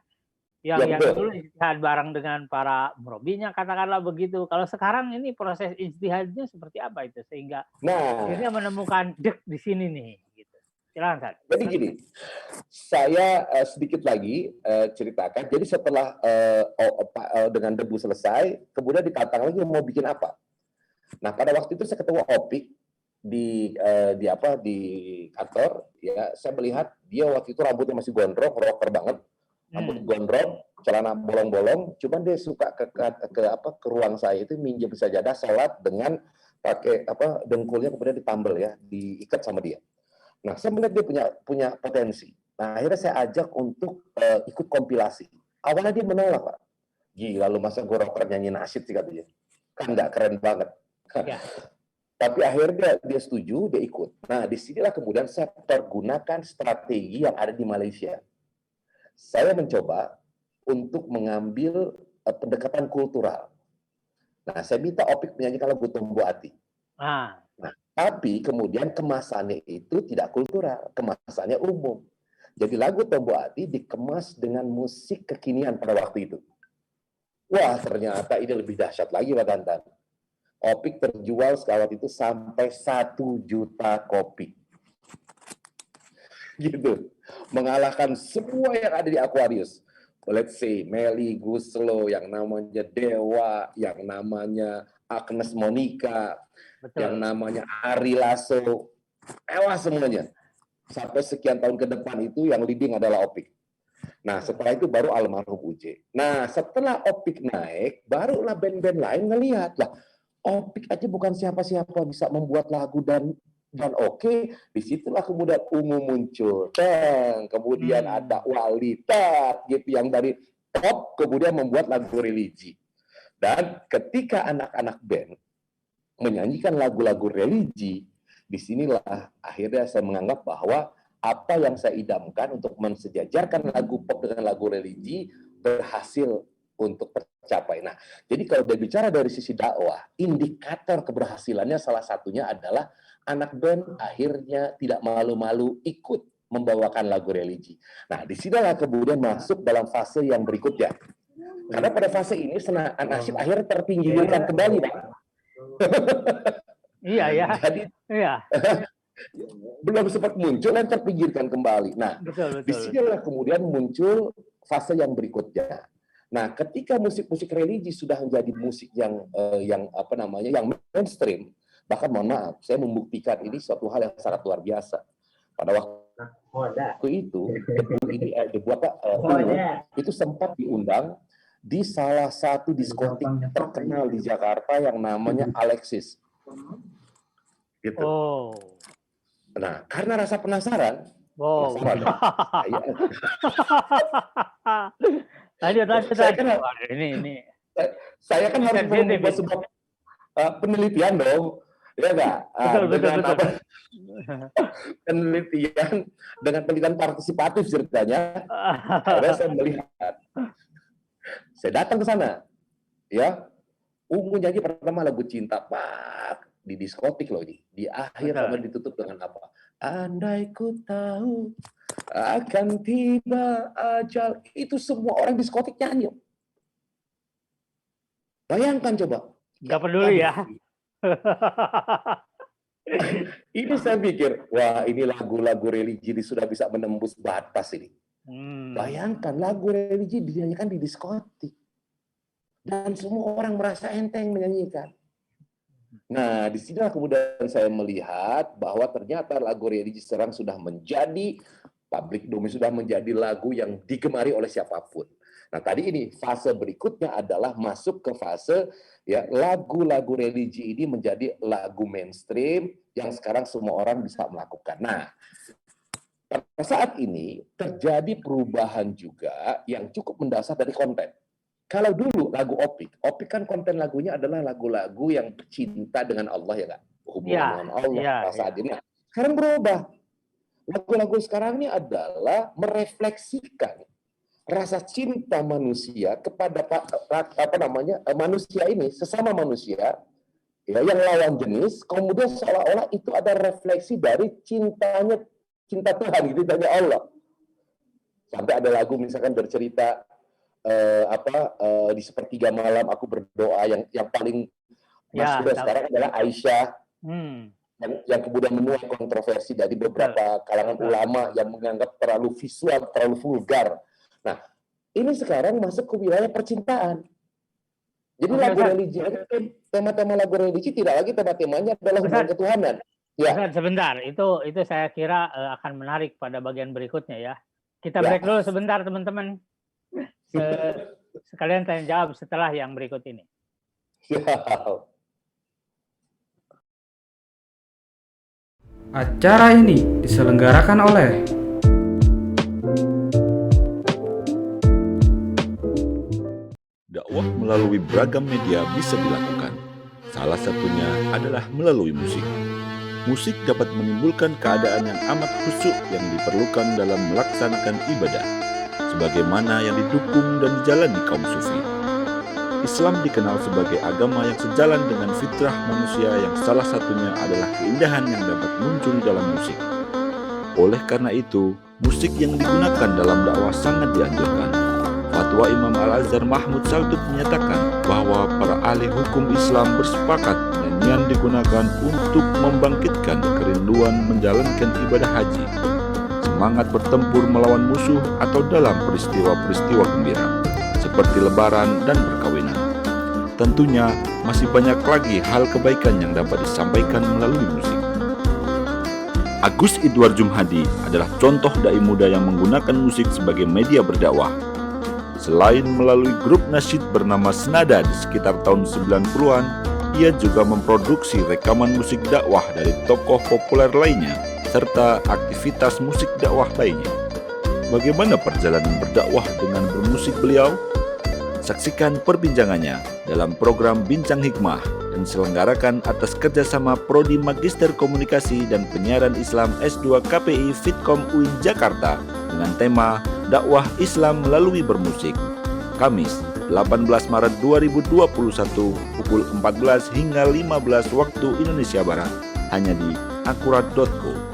Speaker 4: yang dulu ijtihad bareng dengan para murabinya katakanlah begitu. Kalau sekarang ini proses ijtihadnya seperti apa itu sehingga akhirnya menemukan di sini nih gitu. Silakan, Ustaz.
Speaker 5: Jadi gini, saya sedikit lagi ceritakan. Jadi setelah dengan debu selesai, kemudian ditantang lagi mau bikin apa. Nah, pada waktu itu saya ketemu Opik di kantor. Ya, saya melihat dia waktu itu rambutnya masih gondrong, rocker banget, rambut gondrong, celana bolong-bolong. Cuman dia suka ke ruang saya itu minjem sajadah, sholat dengan pakai dengkulnya kemudian ditambal ya, diikat sama dia. Nah, saya melihat dia punya potensi. Nah, akhirnya saya ajak untuk ikut kompilasi. Awalnya dia menolak, Pak. Gila, lu masa gue rocker nyanyi nasyid sih katanya. Kan nggak keren banget. Ya. Tapi akhirnya dia setuju, dia ikut. Nah, disinilah kemudian saya pergunakan strategi yang ada di Malaysia. saya mencoba untuk mengambil pendekatan kultural. Nah, saya minta Opik menyanyikan lagu Tombo Ati.
Speaker 4: Ah,
Speaker 5: Nah, tapi kemudian kemasannya itu tidak kultural, kemasannya umum. Jadi lagu Tombo Ati dikemas dengan musik kekinian pada waktu itu. Wah, ternyata ini lebih dahsyat lagi, Pak Tantan. Opik terjual sekali itu sampai 1 juta kopi. Gitu. Mengalahkan semua yang ada di Aquarius. Let's say Melly Guslo, yang namanya Dewa, yang namanya Agnes Monica,
Speaker 4: betul.
Speaker 5: yang namanya Ari Lasso. Ewa semuanya. Sampai sekian tahun ke depan itu yang leading adalah Opik. Nah, setelah itu baru almarhum Uje. Nah, setelah Opik naik, barulah band-band lain ngelihat lah. Opik aja bukan siapa-siapa bisa membuat lagu dan oke, disitulah kemudian Ungu muncul, kemudian ada Wali, gitu yang dari pop kemudian membuat lagu religi. Dan ketika anak-anak band menyanyikan lagu-lagu religi, disinilah akhirnya saya menganggap bahwa apa yang saya idamkan untuk mensejajarkan lagu pop dengan lagu religi berhasil untuk tercapai. Nah, jadi kalau berbicara dari sisi dakwah, indikator keberhasilannya salah satunya adalah anak band akhirnya tidak malu-malu ikut membawakan lagu religi. Nah, disinilah kemudian masuk dalam fase yang berikutnya. Karena pada fase ini Senayan Asyik akhirnya terpinggirkan kembali, Pak.
Speaker 4: Iya, ya.
Speaker 5: Jadi,
Speaker 4: iya.
Speaker 5: belum sempat muncul dan terpinggirkan kembali. Nah, disinilah kemudian muncul fase yang berikutnya. Nah, ketika musik-musik religi sudah menjadi musik yang mainstream, bahkan mohon maaf, saya membuktikan ini suatu hal yang sangat luar biasa. Pada waktu itu, itu sempat diundang di salah satu diskotik terkenal di Jakarta yang namanya Alexis. Gitu.
Speaker 4: Oh.
Speaker 5: Nah, karena rasa penasaran, saya kan harus membuat sebuah penelitian dong, ya nggak? Penelitian partisipatif ceritanya. Akhirnya saya melihat, saya datang ke sana, ya, Ungu nyanyi pertama lagu Cinta, Pak, di diskotik loh ini, di akhir sama ditutup dengan apa? Andai ku tahu akan tiba ajal, itu semua orang diskotik nyanyi. Bayangkan coba.
Speaker 4: Nggak peduli ya.
Speaker 5: Ini saya pikir, wah ini lagu-lagu religi ini sudah bisa menembus batas ini. Bayangkan lagu religi dinyanyikan di diskotik. Dan semua orang merasa enteng menyanyikan. Nah, di sini kemudian saya melihat bahwa ternyata lagu religi sekarang sudah menjadi public domain, sudah menjadi lagu yang digemari oleh siapapun. Nah, tadi ini fase berikutnya adalah masuk ke fase ya lagu-lagu religi ini menjadi lagu mainstream yang sekarang semua orang bisa melakukan. Nah, pada saat ini terjadi perubahan juga yang cukup mendasar dari konten. Kalau dulu lagu Opik kan konten lagunya adalah lagu-lagu yang cinta dengan Allah ya kan, hubungan dengan Allah, rasa adil. Sekarang berubah. Lagu-lagu sekarang ini adalah merefleksikan rasa cinta manusia kepada manusia ini, sesama manusia ya, yang lawan jenis, kemudian seolah-olah itu ada refleksi dari cinta Tuhan, gitu, cintanya Allah. Sampai ada lagu misalkan bercerita di sepertiga malam aku berdoa, yang paling masuk sekarang adalah Aisyah, yang kemudian menuai kontroversi dari beberapa kalangan ulama yang menganggap terlalu visual, terlalu vulgar. Nah, ini sekarang masuk ke wilayah percintaan. Jadi lagu religi, tema-tema lagu religi tidak lagi tema-temanya adalah hubungan ketuhanan. Ya.
Speaker 4: Sebentar, itu saya kira akan menarik pada bagian berikutnya ya. Kita break dulu sebentar teman-teman. Sekalian tanya jawab setelah yang berikut ini.
Speaker 3: Acara ini diselenggarakan oleh
Speaker 2: dakwah melalui beragam media bisa dilakukan. Salah satunya adalah melalui musik. Musik dapat menimbulkan keadaan yang amat khusyuk yang diperlukan dalam melaksanakan ibadah. sebagaimana yang didukung dan dijalani kaum sufi. Islam dikenal sebagai agama yang sejalan dengan fitrah manusia yang salah satunya adalah keindahan yang dapat muncul dalam musik. Oleh karena itu, musik yang digunakan dalam dakwah sangat dianjurkan. Fatwa Imam Al-Azhar Mahmud Saltut menyatakan bahwa para ahli hukum Islam bersepakat nyanyian digunakan untuk membangkitkan kerinduan menjalankan ibadah haji, semangat bertempur melawan musuh atau dalam peristiwa-peristiwa gembira seperti lebaran dan perkawinan. Tentunya masih banyak lagi hal kebaikan yang dapat disampaikan melalui musik. Agus Idwar Jumhadi adalah contoh dai muda yang menggunakan musik sebagai media berdakwah. Selain melalui grup nasyid bernama Senada di sekitar tahun 90-an, ia juga memproduksi rekaman musik dakwah dari tokoh populer lainnya, serta aktivitas musik dakwah lainnya. Bagaimana perjalanan berdakwah dengan bermusik beliau? Saksikan perbincangannya dalam program Bincang Hikmah dan diselenggarakan atas kerjasama Prodi Magister Komunikasi dan Penyiaran Islam S2 KPI Fitkom UIN Jakarta dengan tema Dakwah Islam Melalui Bermusik. Kamis, 18 Maret 2021 pukul 14 hingga 15 waktu Indonesia Barat, hanya di akurat.co.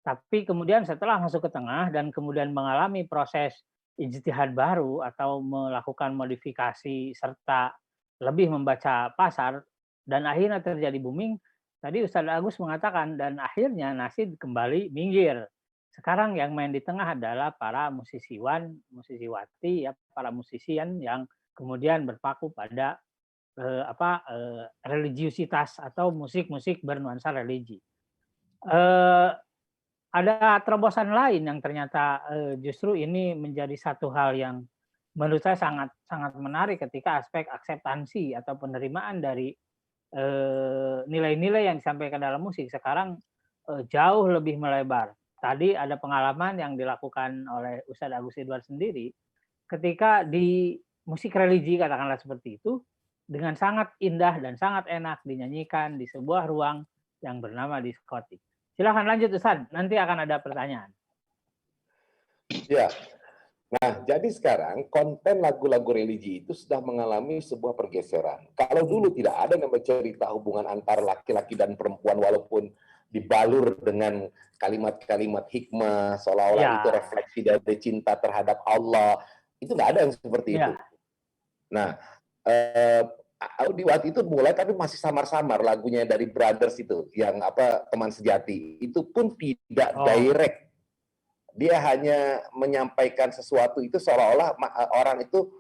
Speaker 4: Tapi kemudian setelah masuk ke tengah dan kemudian mengalami proses ijtihad baru atau melakukan modifikasi serta lebih membaca pasar dan akhirnya terjadi booming, tadi Ustadz Agus mengatakan dan akhirnya nasid kembali minggir. Sekarang yang main di tengah adalah para musisiwan, musisiwati, ya, para musisian yang kemudian berpaku pada religiusitas atau musik-musik bernuansa religi. Ada terobosan lain yang ternyata justru ini menjadi satu hal yang menurut saya sangat sangat menarik ketika aspek akseptansi atau penerimaan dari nilai-nilai yang disampaikan dalam musik sekarang jauh lebih melebar. Tadi ada pengalaman yang dilakukan oleh Ustadz Agus Idwar sendiri ketika di musik religi katakanlah seperti itu dengan sangat indah dan sangat enak dinyanyikan di sebuah ruang yang bernama diskotik. Silakan lanjut Ustadz, nanti akan ada pertanyaan.
Speaker 5: Ya, nah jadi sekarang konten lagu-lagu religi itu sudah mengalami sebuah pergeseran. Kalau dulu tidak ada yang cerita hubungan antara laki-laki dan perempuan walaupun dibalur dengan kalimat-kalimat hikmah, seolah-olah itu refleksi dari cinta terhadap Allah, itu nggak ada yang seperti itu. Nah, di waktu itu mulai tapi masih samar-samar lagunya dari Brothers itu yang teman sejati itu pun tidak direct, dia hanya menyampaikan sesuatu itu seolah-olah orang itu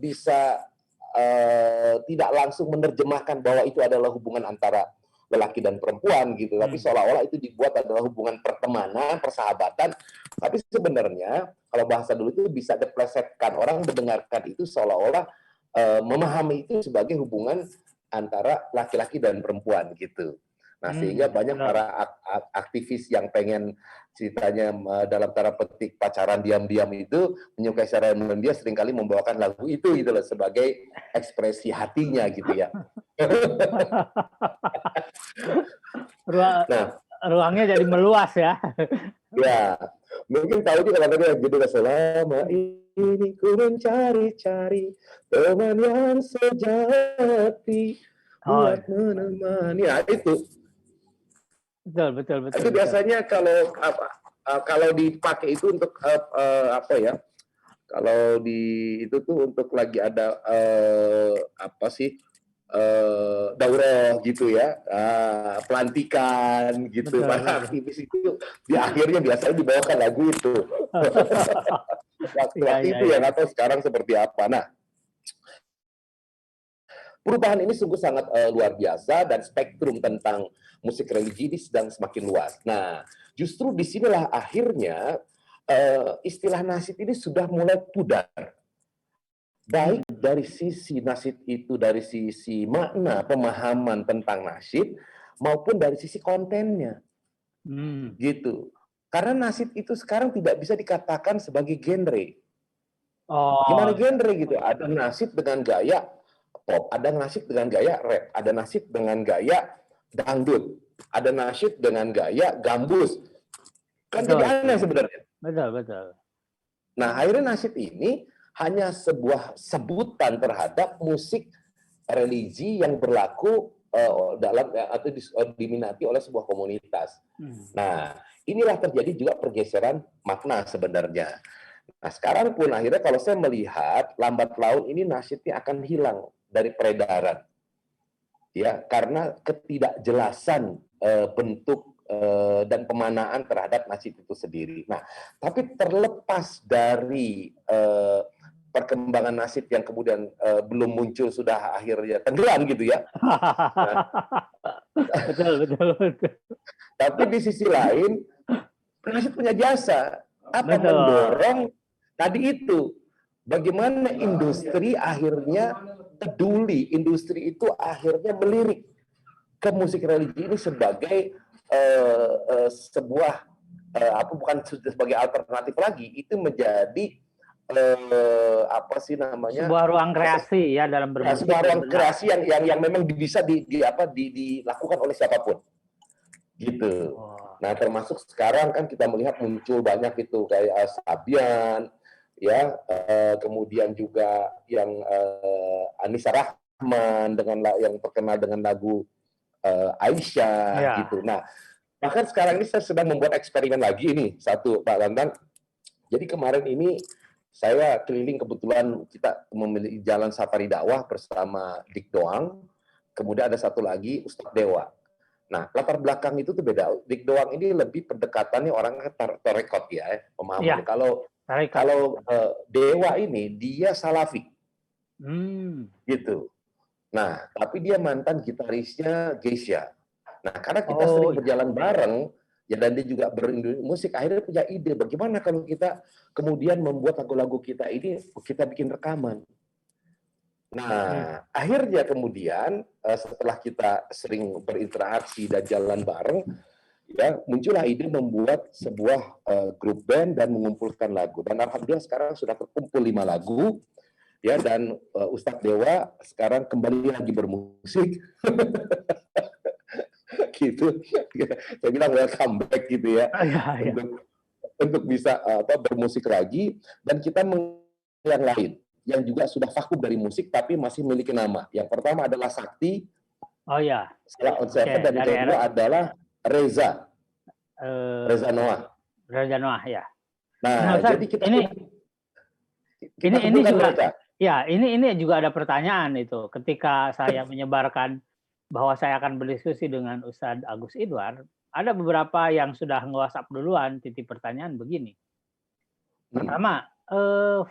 Speaker 5: bisa tidak langsung menerjemahkan bahwa itu adalah hubungan antara lelaki dan perempuan gitu, tapi seolah-olah itu dibuat adalah hubungan pertemanan, persahabatan, tapi sebenarnya kalau bahasa dulu itu bisa diplesetkan, orang mendengarkan itu seolah-olah memahami itu sebagai hubungan antara laki-laki dan perempuan gitu. Nah, sehingga banyak para aktivis yang pengen ceritanya dalam tanda petik pacaran diam-diam itu menyukai secara dia seringkali membawakan lagu itu gitu loh sebagai ekspresi hatinya gitu ya.
Speaker 4: Ruangnya jadi meluas ya.
Speaker 5: Ya, mungkin tahu juga kalau judulnya selama ini ku mencari-cari teman yang sejati buat menemani. Ya itu.
Speaker 4: Betul.
Speaker 5: Itu biasanya kalau dipakai itu untuk kalau itu tuh untuk lagi ada daurah gitu ya, pelantikan gitu, para aktivis itu di akhirnya biasanya dibawakan lagu itu. waktu
Speaker 4: Iya,
Speaker 5: itu
Speaker 4: iya.
Speaker 5: ya, nggak tahu sekarang seperti apa. Nah, perubahan ini sungguh sangat luar biasa dan spektrum tentang musik religi ini sedang semakin luas. Nah, justru disinilah akhirnya istilah nasyid ini sudah mulai pudar. Baik dari sisi nasyid itu, dari sisi makna pemahaman tentang nasyid, maupun dari sisi kontennya. Gitu. Karena nasyid itu sekarang tidak bisa dikatakan sebagai genre. Gimana
Speaker 4: Oh,
Speaker 5: genre gitu? Ada nasyid dengan gaya pop, ada nasyid dengan gaya rap, ada nasyid dengan gaya dangdut, ada nasyid dengan gaya gambus. Kan
Speaker 4: betul,
Speaker 5: jadi aneh sebenarnya.
Speaker 4: betul, betul.
Speaker 5: Nah, akhirnya nasyid ini hanya sebuah sebutan terhadap musik religi yang berlaku dalam atau diminati oleh sebuah komunitas. Nah, inilah terjadi juga pergeseran makna sebenarnya. Nah, sekarang pun akhirnya kalau saya melihat lambat laun ini nasyidnya akan hilang dari peredaran. Ya, karena ketidakjelasan bentuk dan pemanaan terhadap nasyid itu sendiri. Nah, tapi terlepas dari perkembangan nasyid yang kemudian belum muncul sudah akhirnya tenggelam gitu ya. Nah,
Speaker 4: Betul, betul, betul.
Speaker 5: tapi di sisi lain nasyid punya jasa apa
Speaker 4: Betul.
Speaker 5: mendorong tadi itu bagaimana industri akhirnya peduli, industri itu akhirnya melirik ke musik religi ini sebagai sebuah apa bukan sebagai alternatif lagi, itu menjadi apa sih namanya,
Speaker 4: Sebuah ruang kreasi ya dalam bermusik
Speaker 5: sebuah
Speaker 4: dan
Speaker 5: ruang kreasi yang memang bisa dilakukan oleh siapapun gitu.
Speaker 4: Oh.
Speaker 5: Nah, termasuk sekarang kan kita melihat muncul banyak itu kayak Sabian, ya, kemudian juga yang Anissa Rahman dengan yang terkenal dengan lagu Aisyah
Speaker 4: Ya.
Speaker 5: gitu. Nah, bahkan sekarang ini saya sedang membuat eksperimen lagi nih satu Pak Lantan. Jadi kemarin ini saya keliling, kebetulan kita memiliki jalan safari dakwah bersama Dik Doang, kemudian ada satu lagi Ustadz Dewa. Nah, latar belakang itu tuh beda. Dik Doang ini lebih pendekatannya orang tarekat ya, pemahamannya.
Speaker 4: Ya,
Speaker 5: Kalau Dewa ini dia Salafi, gitu. Nah, tapi dia mantan gitarisnya Geisha. Nah, karena kita sering berjalan bareng, ya dan dia juga bermusik, akhirnya punya ide bagaimana kalau kita kemudian membuat lagu-lagu kita ini kita bikin rekaman. Nah, akhirnya kemudian setelah kita sering berinteraksi dan jalan bareng, ya muncullah ide membuat sebuah grup band dan mengumpulkan lagu. Dan alhamdulillah sekarang sudah terkumpul 5 lagu, ya, dan Ustadz Dewa sekarang kembali lagi bermusik. Gitu. Saya bilang welcome back gitu ya. Untuk bisa bermusik lagi, dan kita yang lain yang juga sudah vakum dari musik tapi masih memiliki nama. Yang pertama adalah Sakti.
Speaker 4: Oh ya.
Speaker 5: Salah on Seven, dan yang kedua adalah Reza. Reza Noah.
Speaker 4: Reza Noah ya.
Speaker 5: Nah, jadi kita
Speaker 4: ini juga
Speaker 5: mereka.
Speaker 4: Ya, ini juga ada pertanyaan itu. Ketika saya menyebarkan bahwa saya akan berdiskusi dengan Ustadz Agus Idwar, ada beberapa yang sudah nge-WhatsApp duluan titip pertanyaan begini. Pertama,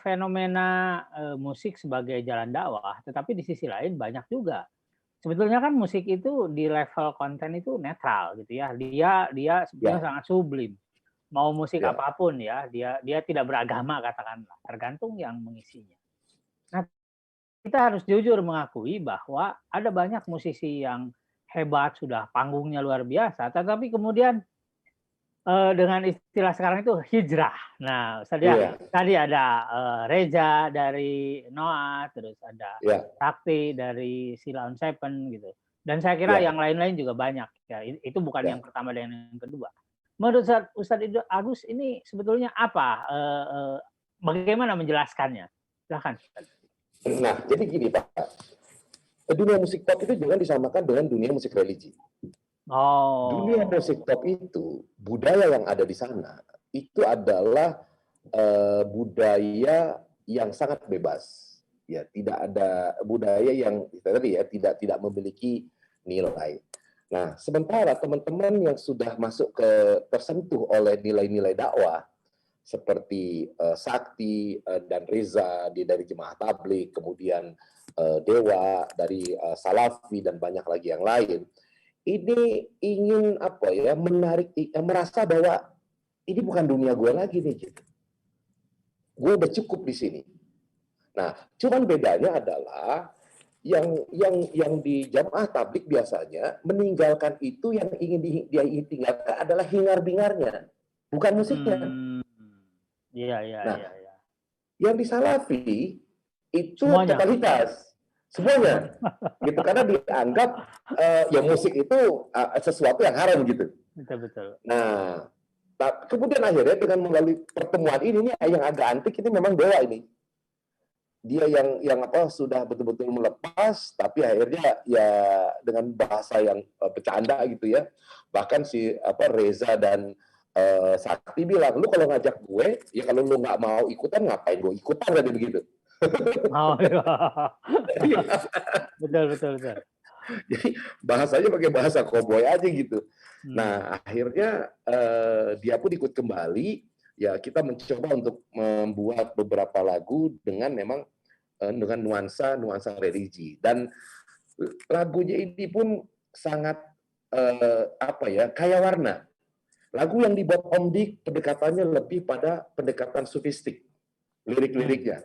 Speaker 4: fenomena musik sebagai jalan dakwah, tetapi di sisi lain banyak juga. Sebetulnya kan musik itu di level konten itu netral gitu ya. Dia sebetulnya sangat sublim. Mau musik apapun ya, dia tidak beragama katakanlah, tergantung yang mengisinya. Nah, kita harus jujur mengakui bahwa ada banyak musisi yang hebat, sudah panggungnya luar biasa, tetapi kemudian dengan istilah sekarang itu hijrah. Nah, tadi ada Reza dari Noah, terus ada Sakti dari Sheila on Seven gitu. Dan saya kira yang lain-lain juga banyak. Ya, itu bukan yang pertama dan yang kedua. Menurut Ustadz Agus ini sebetulnya apa? Bagaimana menjelaskannya? Silahkan.
Speaker 5: Nah, jadi gini Pak. Dunia musik pop itu jangan disamakan dengan dunia musik religi. Dunia musik pop itu, budaya yang ada di sana, itu adalah budaya yang sangat bebas. Ya, tidak ada budaya yang tadi ya tidak memiliki nilai. Nah, sementara teman-teman yang sudah masuk tersentuh oleh nilai-nilai dakwah, seperti Sakti dan Reza dari Jemaah Tabligh, kemudian Dewa dari Salafi dan banyak lagi yang lain. Ini ingin apa ya, menarik, merasa bahwa ini bukan dunia gue lagi nih gitu. Gue udah cukup di sini. Nah, cuman bedanya adalah yang di Jamaah Tabligh biasanya meninggalkan itu, yang ingin dia tinggalkan adalah hingar-bingarnya, bukan musiknya.
Speaker 4: Iya.
Speaker 5: Nah, yang di Salafi itu
Speaker 4: Semuanya.
Speaker 5: totalitas, semuanya, gitu, karena dianggap ya musik itu sesuatu yang haram gitu.
Speaker 4: Betul.
Speaker 5: Nah, kemudian akhirnya dengan melalui pertemuan ini yang agak antik, ini memang Dewa ini. Dia yang sudah betul-betul melepas, tapi akhirnya ya dengan bahasa yang bercanda gitu ya. Bahkan si Reza dan Sakti bilang, lu kalau ngajak gue, ya kalau lu nggak mau ikutan, ngapain gue ikutan, kan begitu.
Speaker 4: Oh, iya. Betul.
Speaker 5: Jadi bahasanya pakai bahasa koboi aja gitu. Nah, akhirnya dia pun ikut kembali. Ya, kita mencoba untuk membuat beberapa lagu dengan memang dengan nuansa religi, dan lagunya ini pun sangat kaya warna. Lagu yang dibuat Om Dik pendekatannya lebih pada pendekatan sufistik, lirik-liriknya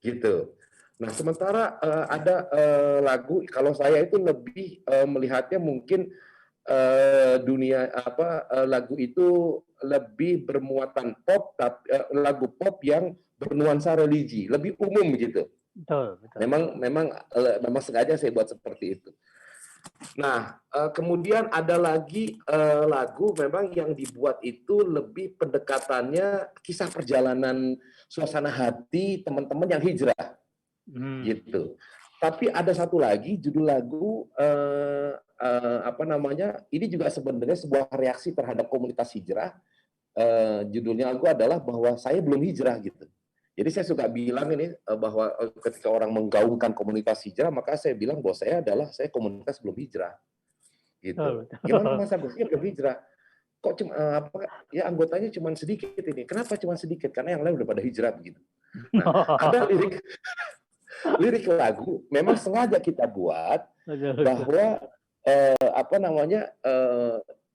Speaker 5: gitu. Nah, sementara ada lagu, kalau saya itu lebih melihatnya mungkin dunia lagu itu lebih bermuatan pop, tapi lagu pop yang bernuansa religi, lebih umum gitu.
Speaker 4: Betul.
Speaker 5: Memang sengaja saya buat seperti itu. Nah, kemudian ada lagi lagu memang yang dibuat itu lebih pendekatannya kisah perjalanan suasana hati teman-teman yang hijrah, gitu. Tapi ada satu lagi judul lagu ini juga sebenarnya sebuah reaksi terhadap komunitas hijrah. Judulnya lagu adalah bahwa saya belum hijrah gitu. Jadi saya suka bilang ini bahwa ketika orang menggaungkan komunitas hijrah, maka saya bilang bahwa saya komunitas belum hijrah. Gitu. Gimana Mas Agus? Ya belum hijrah. Kok cuma anggotanya cuma sedikit ini. Kenapa cuma sedikit? Karena yang lain udah pada hijrah begitu. Nah, ada lirik lagu memang sengaja kita buat bahwa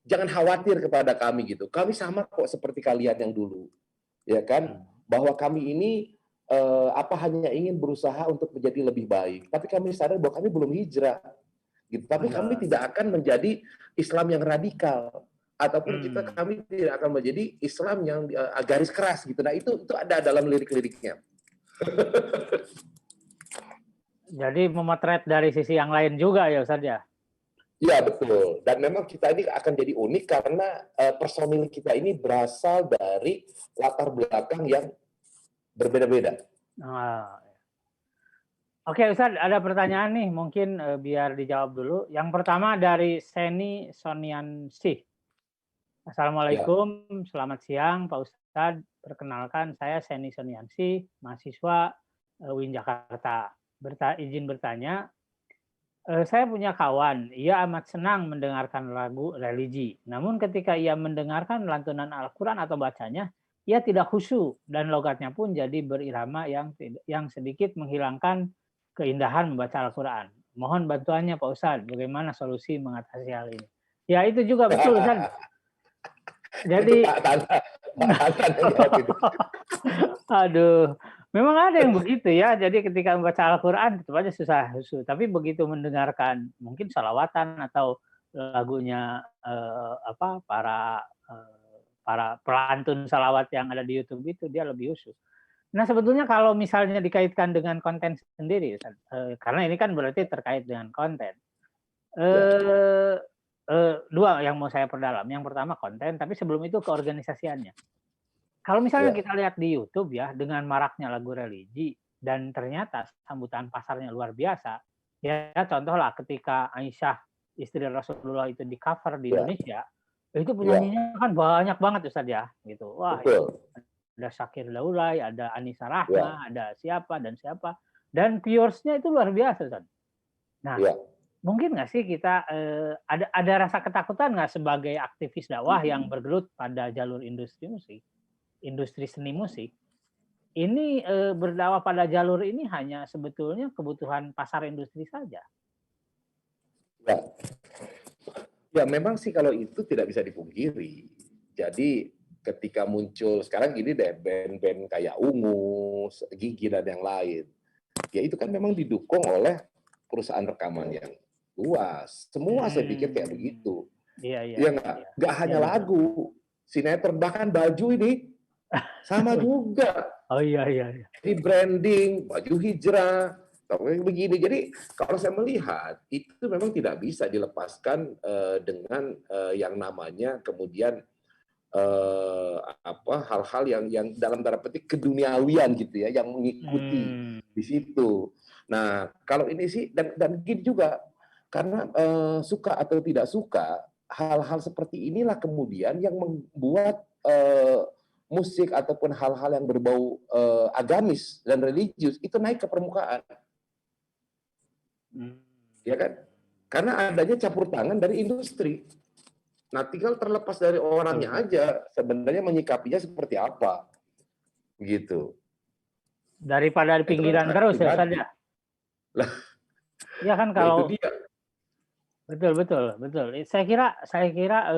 Speaker 5: jangan khawatir kepada kami gitu. Kami sama kok seperti kalian yang dulu. Ya kan? Bahwa kami ini hanya ingin berusaha untuk menjadi lebih baik. Tapi kami sadar bahwa kami belum hijrah. Gitu. Tapi kami tidak akan menjadi Islam yang radikal, ataupun kami tidak akan menjadi Islam yang garis keras gitu. Nah, itu ada dalam lirik-liriknya.
Speaker 4: Jadi memotret dari sisi yang lain juga ya Ustaz ya?
Speaker 5: Iya, betul. Dan memang kita ini akan jadi unik karena personil kita ini berasal dari latar belakang yang berbeda-beda.
Speaker 4: Oke Ustaz, ada pertanyaan nih, mungkin biar dijawab dulu. Yang pertama dari Seni Soniansi. Assalamualaikum, Selamat siang Pak Ustadz. Perkenalkan, saya Seni Soniansi, mahasiswa UIN Jakarta. Izin bertanya, saya punya kawan, ia amat senang mendengarkan lagu religi. Namun ketika ia mendengarkan lantunan Al-Quran atau bacanya, ia tidak khusyuk dan logatnya pun jadi berirama yang sedikit menghilangkan keindahan membaca Al-Quran. Mohon bantuannya Pak Ustadz, bagaimana solusi mengatasi hal ini? Ya itu juga betul Ustadz. Jadi, aduh, memang ada yang begitu ya. Jadi ketika membaca Al-Quran itu aja susah khusyuk. Tapi begitu mendengarkan mungkin salawatan atau lagunya para pelantun salawat yang ada di YouTube itu, dia lebih khusyuk. Nah sebetulnya kalau misalnya dikaitkan dengan konten sendiri, karena ini kan berarti terkait dengan konten. Dua yang mau saya perdalam. Yang pertama konten, tapi sebelum itu keorganisasiannya. Kalau misalnya kita lihat di YouTube ya, dengan maraknya lagu religi, dan ternyata sambutan pasarnya luar biasa, ya contohlah ketika Aisyah, istri Rasulullah itu di cover di Indonesia, itu penyanyinya kan banyak banget Ustaz ya, gitu. Wah, ada Syakir Laulay, ada Anissa Rahma, ada siapa dan siapa, dan viewersnya itu luar biasa Ustaz. Nah, mungkin nggak sih kita ada rasa ketakutan nggak sebagai aktivis dakwah yang bergelut pada jalur industri musik, industri seni musik, ini berdakwah pada jalur ini hanya sebetulnya kebutuhan pasar industri saja.
Speaker 5: Ya, ya memang sih kalau itu tidak bisa dipungkiri. Jadi ketika muncul sekarang gini deh band-band kayak Ungu, Gigi dan yang lain, ya itu kan memang didukung oleh perusahaan rekaman yang luas. Semua saya pikir kayak begitu.
Speaker 4: Iya, iya.
Speaker 5: Ya nggak hanya lagu, sinetron bahkan baju ini sama juga.
Speaker 4: Oh iya, iya.
Speaker 5: Ini branding, baju hijrah, begini. Jadi kalau saya melihat itu memang tidak bisa dilepaskan dengan yang namanya kemudian hal-hal yang dalam tanda petik keduniawian gitu ya, yang mengikuti di situ. Nah kalau ini sih dan gini juga karena suka atau tidak suka hal-hal seperti inilah kemudian yang membuat musik ataupun hal-hal yang berbau agamis dan religius itu naik ke permukaan, ya kan? Karena adanya campur tangan dari industri. Nah, tinggal terlepas dari orangnya aja sebenarnya menyikapinya seperti apa, gitu.
Speaker 4: Daripada di pinggiran terus ya, Ustaz ya. Ya kan kalau
Speaker 5: itu dia.
Speaker 4: Betul. Saya kira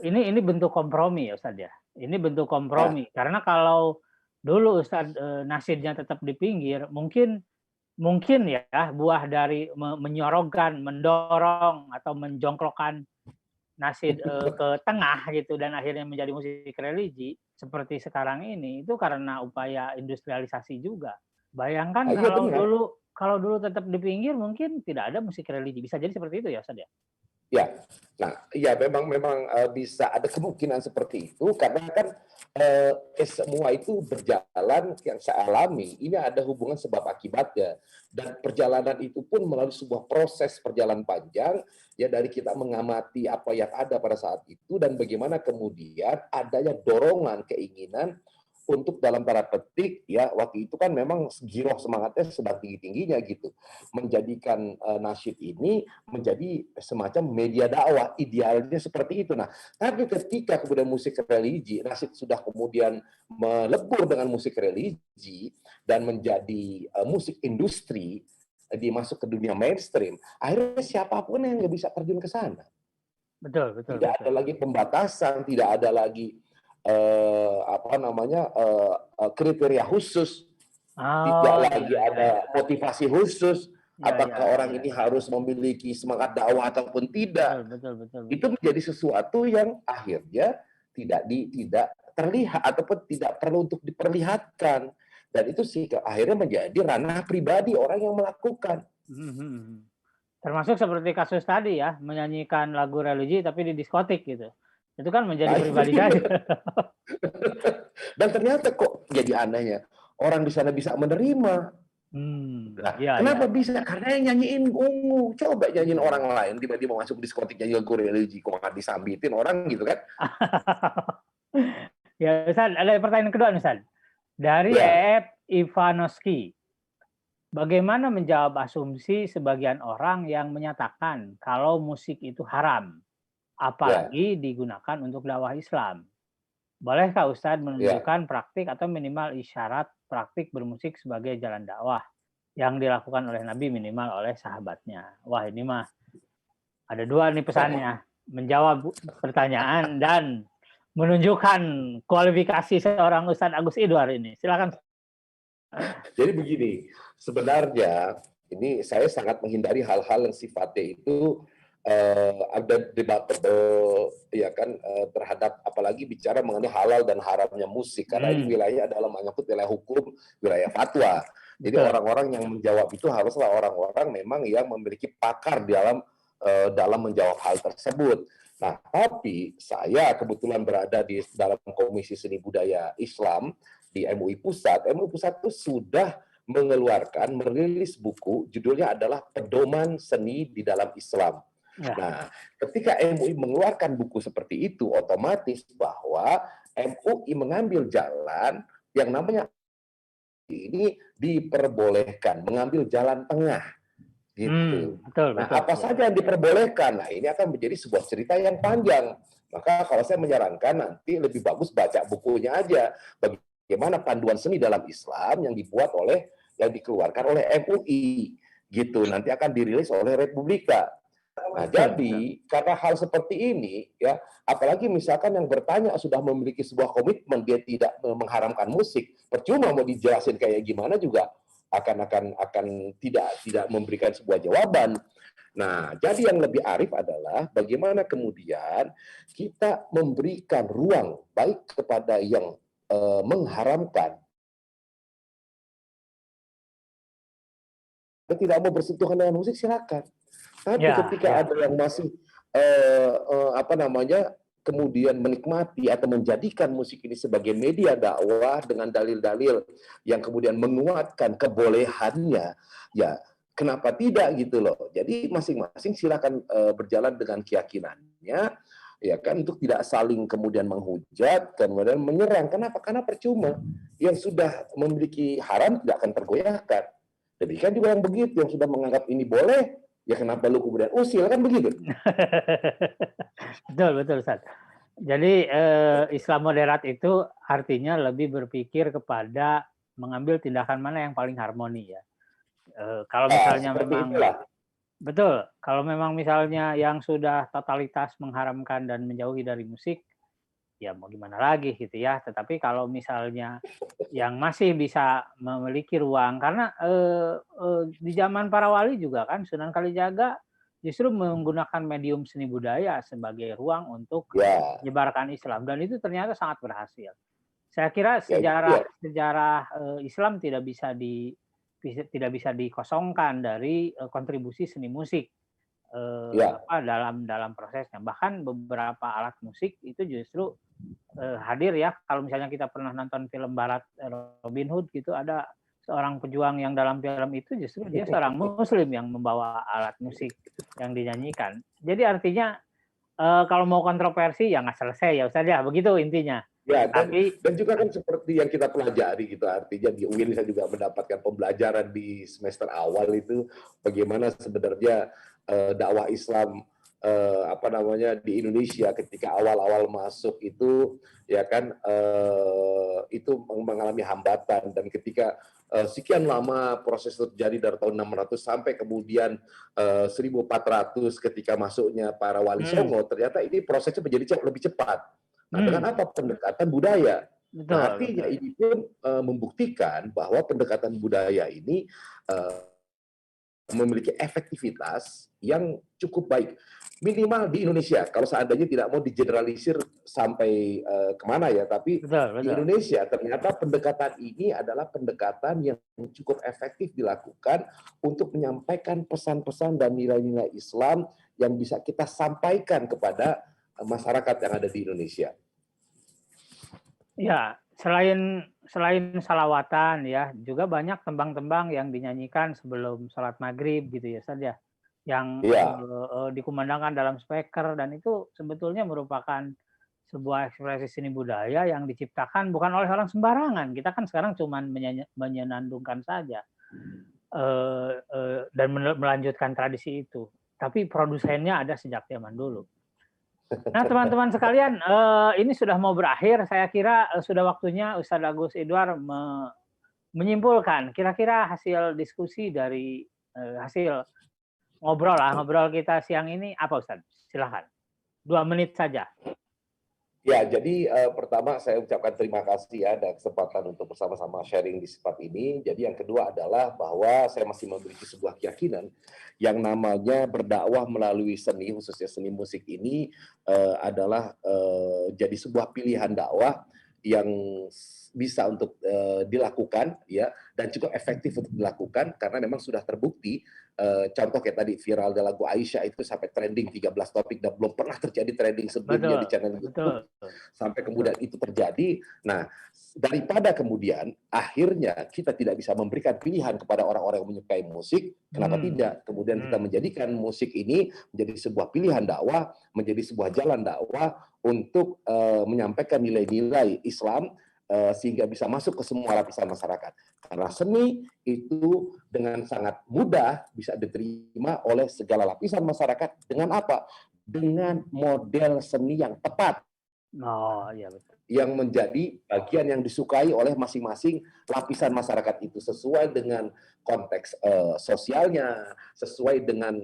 Speaker 4: ini bentuk kompromi ya Ustaz ya. Ini bentuk kompromi karena kalau dulu Ustaz nasidnya tetap di pinggir, mungkin ya buah dari menyorogkan, mendorong atau menjongklokkan nasid ke tengah gitu dan akhirnya menjadi musik religi seperti sekarang ini itu karena upaya industrialisasi juga. Bayangkan kalau dulu tetap di pinggir mungkin tidak ada musik religi. Bisa jadi seperti itu ya Ustaz ya?
Speaker 5: Ya, nah, ya memang bisa ada kemungkinan seperti itu karena kan semua itu berjalan yang saya alami ini ada hubungan sebab akibatnya dan perjalanan itu pun melalui sebuah proses perjalanan panjang ya dari kita mengamati apa yang ada pada saat itu dan bagaimana kemudian adanya dorongan keinginan untuk dalam tanda petik ya waktu itu kan memang giroh semangatnya sedang tinggi-tingginya gitu menjadikan nasyid ini menjadi semacam media dakwah idealnya seperti itu. Nah, tapi ketika kemudian musik religi nasyid sudah kemudian melebur dengan musik religi dan menjadi musik industri dimasuk ke dunia mainstream, akhirnya siapapun yang nggak bisa terjun ke sana.
Speaker 4: Betul.
Speaker 5: Tidak ada lagi pembatasan, tidak ada lagi kriteria khusus, tidak lagi ada motivasi khusus, apakah orang ini harus memiliki semangat dakwah ataupun tidak.
Speaker 4: Betul.
Speaker 5: Itu menjadi sesuatu yang akhirnya tidak terlihat ataupun tidak perlu untuk diperlihatkan, dan itu sih akhirnya menjadi ranah pribadi orang yang melakukan.
Speaker 4: Termasuk seperti kasus tadi ya, menyanyikan lagu religi tapi di diskotik gitu. Itu kan menjadi pribadi saja. Dan
Speaker 5: ternyata kok jadi anehnya orang di sana bisa menerima. Kenapa bisa? Karena yang nyanyiin Ungu. Coba nyanyiin orang lain tiba-tiba masuk diskotik nyanyi lagu religi, kok nggak disambitin orang gitu kan?
Speaker 4: Ya Ustaz, ada pertanyaan kedua Ustaz. Dari EF Ivanoski. Bagaimana menjawab asumsi sebagian orang yang menyatakan kalau musik itu haram? Apalagi digunakan untuk dakwah Islam. Bolehkah Ustadz menunjukkan praktik atau minimal isyarat praktik bermusik sebagai jalan dakwah yang dilakukan oleh Nabi minimal oleh sahabatnya? Wah ini mah ada dua nih pesannya. Menjawab pertanyaan dan menunjukkan kualifikasi seorang Ustadz Agus Idwar ini. Silakan.
Speaker 5: Jadi begini, sebenarnya ini saya sangat menghindari hal-hal yang sifatnya itu ada debatable ya kan terhadap apalagi bicara mengenai halal dan haramnya musik karena ini wilayah adalah menyangkut wilayah hukum, wilayah fatwa. Jadi orang-orang yang menjawab itu haruslah orang-orang memang yang memiliki pakar dalam menjawab hal tersebut. Nah, tapi saya kebetulan berada di dalam Komisi Seni Budaya Islam di MUI Pusat. MUI Pusat itu sudah merilis buku judulnya adalah Pedoman Seni di dalam Islam. Nah, ketika MUI mengeluarkan buku seperti itu, otomatis bahwa MUI mengambil jalan yang namanya ini diperbolehkan, mengambil jalan tengah, gitu.
Speaker 4: Betul.
Speaker 5: Apa saja yang diperbolehkan? Nah, ini akan menjadi sebuah cerita yang panjang. Maka kalau saya menyarankan nanti lebih bagus baca bukunya aja. Bagaimana panduan seni dalam Islam yang dibuat yang dikeluarkan oleh MUI gitu. Nanti akan dirilis oleh Republika. Nah, jadi karena hal seperti ini ya, apalagi misalkan yang bertanya sudah memiliki sebuah komitmen dia tidak mengharamkan musik, percuma mau dijelasin kayak gimana juga akan tidak memberikan sebuah jawaban. Nah, jadi yang lebih arif adalah bagaimana kemudian kita memberikan ruang baik kepada yang mengharamkan, tidak mau bersentuhan dengan musik silakan. Tapi ketika ada yang masih kemudian menikmati atau menjadikan musik ini sebagai media dakwah dengan dalil-dalil yang kemudian menguatkan kebolehannya, ya kenapa tidak gitu loh. Jadi masing-masing silakan berjalan dengan keyakinannya, ya kan, untuk tidak saling kemudian menghujat, kemudian menyerang. Kenapa? Karena percuma. Yang sudah memiliki haram tidak akan tergoyahkan. Demikian juga yang begitu, yang sudah menganggap ini boleh, ya kenapa lu kemudian usil, kan begitu?
Speaker 4: Betul, Ustaz. Jadi Islam moderat itu artinya lebih berpikir kepada mengambil tindakan mana yang paling harmoni ya. Kalau misalnya memang betul, kalau memang misalnya yang sudah totalitas mengharamkan dan menjauhi dari musik, ya mau gimana lagi gitu ya. Tetapi kalau misalnya yang masih bisa memiliki ruang, karena di zaman para wali juga kan Sunan Kalijaga justru menggunakan medium seni budaya sebagai ruang untuk menyebarkan Islam, dan itu ternyata sangat berhasil. Saya kira sejarah Islam tidak bisa dikosongkan dari kontribusi seni musik dalam prosesnya. Bahkan beberapa alat musik itu justru hadir ya. Kalau misalnya kita pernah nonton film Barat Robin Hood gitu, ada seorang pejuang yang dalam film itu justru dia seorang Muslim yang membawa alat musik yang dinyanyikan. Jadi artinya kalau mau kontroversi ya nggak selesai ya Ustaz ya, begitu intinya.
Speaker 5: Ya, dan juga kan seperti yang kita pelajari gitu, artinya di UIN saya juga mendapatkan pembelajaran di semester awal itu bagaimana sebenarnya dakwah Islam di Indonesia ketika awal-awal masuk itu ya kan itu mengalami hambatan, dan ketika sekian lama proses terjadi dari tahun 600 sampai kemudian 1400 ketika masuknya para wali Songo, ternyata ini prosesnya menjadi lebih cepat. Nah, dengan apa? Pendekatan budaya. Nah, artinya ini pun membuktikan bahwa pendekatan budaya ini memiliki efektivitas yang cukup baik. Minimal di Indonesia, kalau seandainya tidak mau digeneralisir sampai kemana ya, tapi di Indonesia ternyata pendekatan ini adalah pendekatan yang cukup efektif dilakukan untuk menyampaikan pesan-pesan dan nilai-nilai Islam yang bisa kita sampaikan kepada masyarakat yang ada di Indonesia.
Speaker 4: Ya, selain salawatan ya, juga banyak tembang-tembang yang dinyanyikan sebelum sholat maghrib gitu ya saja, yang dikumandangkan dalam speaker, dan itu sebetulnya merupakan sebuah ekspresi seni budaya yang diciptakan bukan oleh orang sembarangan. Kita kan sekarang cuma menyenandungkan saja dan melanjutkan tradisi itu, tapi produsennya ada sejak zaman dulu. Nah, teman-teman sekalian, ini sudah mau berakhir. Saya kira sudah waktunya Ustadz Agus Idwar menyimpulkan kira-kira hasil diskusi dari hasil ngobrol kita siang ini apa, Ustadz? Silahkan. 2 menit saja.
Speaker 5: Ya, jadi pertama saya ucapkan terima kasih ya ada kesempatan untuk bersama-sama sharing di sifat ini. Jadi yang kedua adalah bahwa saya masih memiliki sebuah keyakinan yang namanya berdakwah melalui seni, khususnya seni musik ini adalah jadi sebuah pilihan dakwah yang bisa untuk dilakukan ya, dan cukup efektif untuk dilakukan karena memang sudah terbukti. Contoh kayak tadi viral lagu Aisyah itu sampai trending 13 topik dan belum pernah terjadi trending sebelumnya di channel YouTube. Sampai kemudian itu terjadi. Nah, daripada kemudian akhirnya kita tidak bisa memberikan pilihan kepada orang-orang yang menyukai musik, kenapa tidak? Kemudian kita menjadikan musik ini menjadi sebuah pilihan dakwah, menjadi sebuah jalan dakwah untuk menyampaikan nilai-nilai Islam sehingga bisa masuk ke semua lapisan masyarakat. Karena seni itu dengan sangat mudah bisa diterima oleh segala lapisan masyarakat dengan apa? dengan model seni yang tepat,
Speaker 4: Oh, iya betul.
Speaker 5: yang menjadi bagian yang disukai oleh masing-masing lapisan masyarakat itu sesuai dengan konteks sosialnya, sesuai dengan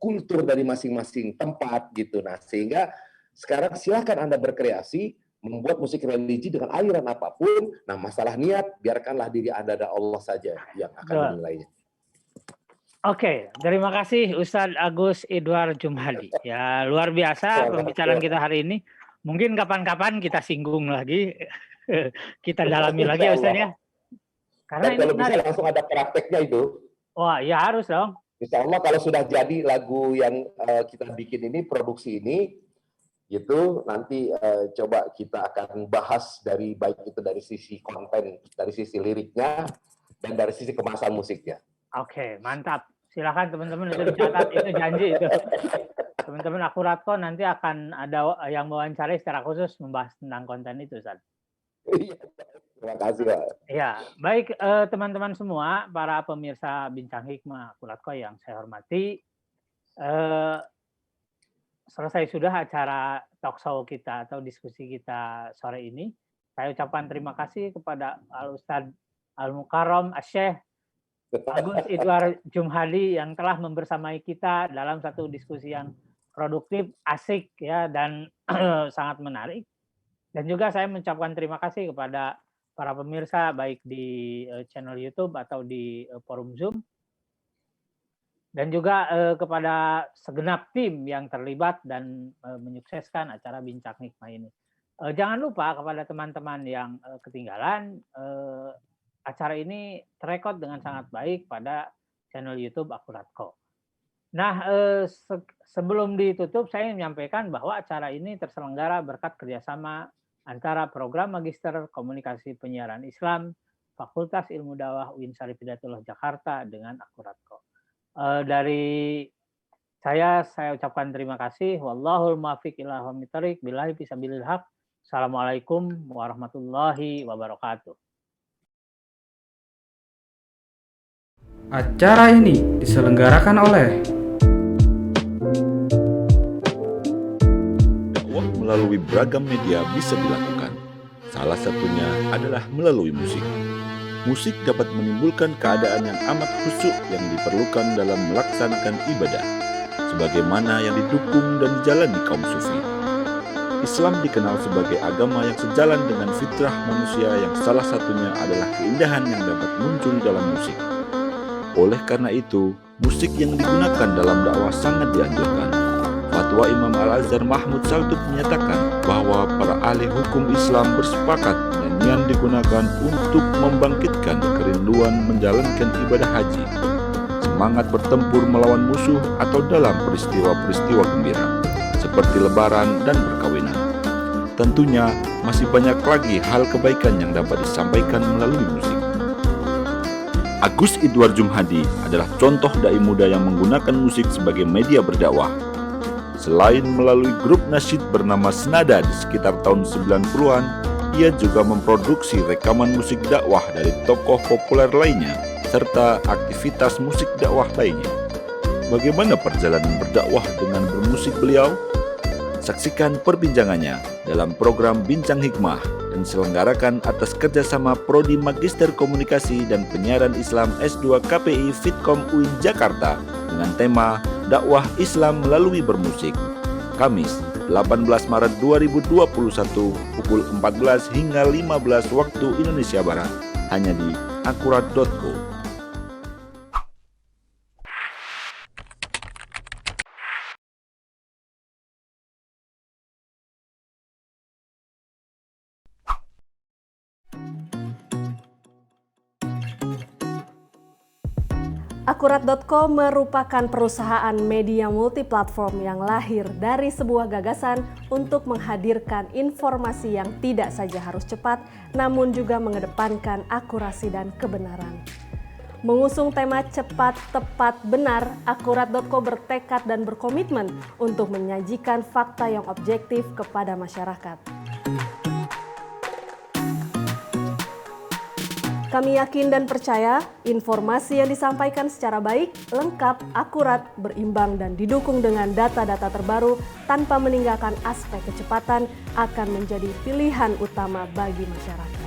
Speaker 5: kultur dari masing-masing tempat gitu. Nah, sehingga sekarang silakan Anda berkreasi membuat musik religi dengan aliran apapun. Nah, masalah niat biarkanlah diri Anda dan Allah saja yang akan menilainya.
Speaker 4: Oke, terima kasih Ustadz Agus Idwar Jumhadi. Ya, luar biasa pembicaraan kita hari ini. Mungkin kapan-kapan kita singgung lagi, kita dalami lagi ya Ustadz ya. Karena
Speaker 5: Dan
Speaker 4: ini
Speaker 5: kalau bisa
Speaker 4: menarik.
Speaker 5: langsung ada prakteknya itu.
Speaker 4: Wah, ya harus dong.
Speaker 5: Insya Allah kalau sudah jadi lagu yang kita bikin ini, produksi ini, gitu nanti coba kita akan bahas dari baik itu dari sisi konten, dari sisi liriknya, dan dari sisi kemasan musiknya.
Speaker 4: Oke, mantap. Silakan teman-teman itu dicatat, itu janji itu. Teman-teman Akuratko nanti akan ada yang mewawancarai secara khusus membahas tentang konten itu, Ustaz.
Speaker 5: Terima kasih, Pak.
Speaker 4: Ya, baik teman-teman semua, para pemirsa Bincang Hikmah Akuratko yang saya hormati. Selesai sudah acara talk show kita atau diskusi kita sore ini. Saya ucapkan terima kasih kepada Al-Ustadz Al-Mukarram Asy-Syaikh Agus Idwar Jumhadi yang telah membersamai kita dalam satu diskusi yang produktif, asik ya, dan sangat menarik. Dan juga saya mengucapkan terima kasih kepada para pemirsa baik di channel YouTube atau di forum Zoom. Dan juga kepada segenap tim yang terlibat dan menyukseskan acara Bincang Hikmah ini. Jangan lupa kepada teman-teman yang ketinggalan, acara ini terekod dengan sangat baik pada channel YouTube Akuratko. Nah, sebelum ditutup, saya ingin menyampaikan bahwa acara ini terselenggara berkat kerjasama antara Program Magister Komunikasi Penyiaran Islam, Fakultas Ilmu Dakwah UIN Syarif Hidayatullah Jakarta dengan Akuratko. Dari saya ucapkan terima kasih. Wallahul muwaffiq ila aqwamit thoriq, billahi fisabilil haq. Assalamualaikum warahmatullahi wabarakatuh.
Speaker 3: Acara ini diselenggarakan oleh
Speaker 2: Dakwah melalui beragam media bisa dilakukan. Salah satunya adalah melalui musik. Musik dapat menimbulkan keadaan yang amat khusyuk yang diperlukan dalam melaksanakan ibadah, sebagaimana yang didukung dan dijalani kaum sufi. Islam dikenal sebagai agama yang sejalan dengan fitrah manusia yang salah satunya adalah keindahan yang dapat muncul dalam musik. Oleh karena itu, musik yang digunakan dalam dakwah sangat dianjurkan. Fatwa Imam Al-Azhar Mahmud Saltut menyatakan bahwa para ahli hukum Islam bersepakat nyanyian digunakan untuk membangkitkan kerinduan menjalankan ibadah haji, semangat bertempur melawan musuh atau dalam peristiwa-peristiwa gembira, seperti lebaran dan perkawinan. Tentunya masih banyak lagi hal kebaikan yang dapat disampaikan melalui musik. Agus Idwar Jumhadi adalah contoh dai muda yang menggunakan musik sebagai media berdakwah. Selain melalui grup nasyid bernama Senada di sekitar tahun 90-an, ia juga memproduksi rekaman musik dakwah dari tokoh populer lainnya, serta aktivitas musik dakwah lainnya. Bagaimana perjalanan berdakwah dengan bermusik beliau? Saksikan perbincangannya dalam program Bincang Hikmah dan diselenggarakan atas kerjasama Prodi Magister Komunikasi dan Penyiaran Islam S2 KPI Fitkom UIN Jakarta dengan tema Dakwah Islam melalui bermusik. Kamis, 18 Maret 2021 pukul 14 hingga 15 waktu Indonesia Barat, hanya di akurat.co.
Speaker 1: Akurat.co merupakan perusahaan media multiplatform yang lahir dari sebuah gagasan untuk menghadirkan informasi yang tidak saja harus cepat, namun juga mengedepankan akurasi dan kebenaran. Mengusung tema cepat, tepat, benar, Akurat.co bertekad dan berkomitmen untuk menyajikan fakta yang objektif kepada masyarakat. Kami yakin dan percaya informasi yang disampaikan secara baik, lengkap, akurat, berimbang, dan didukung dengan data-data terbaru tanpa meninggalkan aspek kecepatan akan menjadi pilihan utama bagi masyarakat.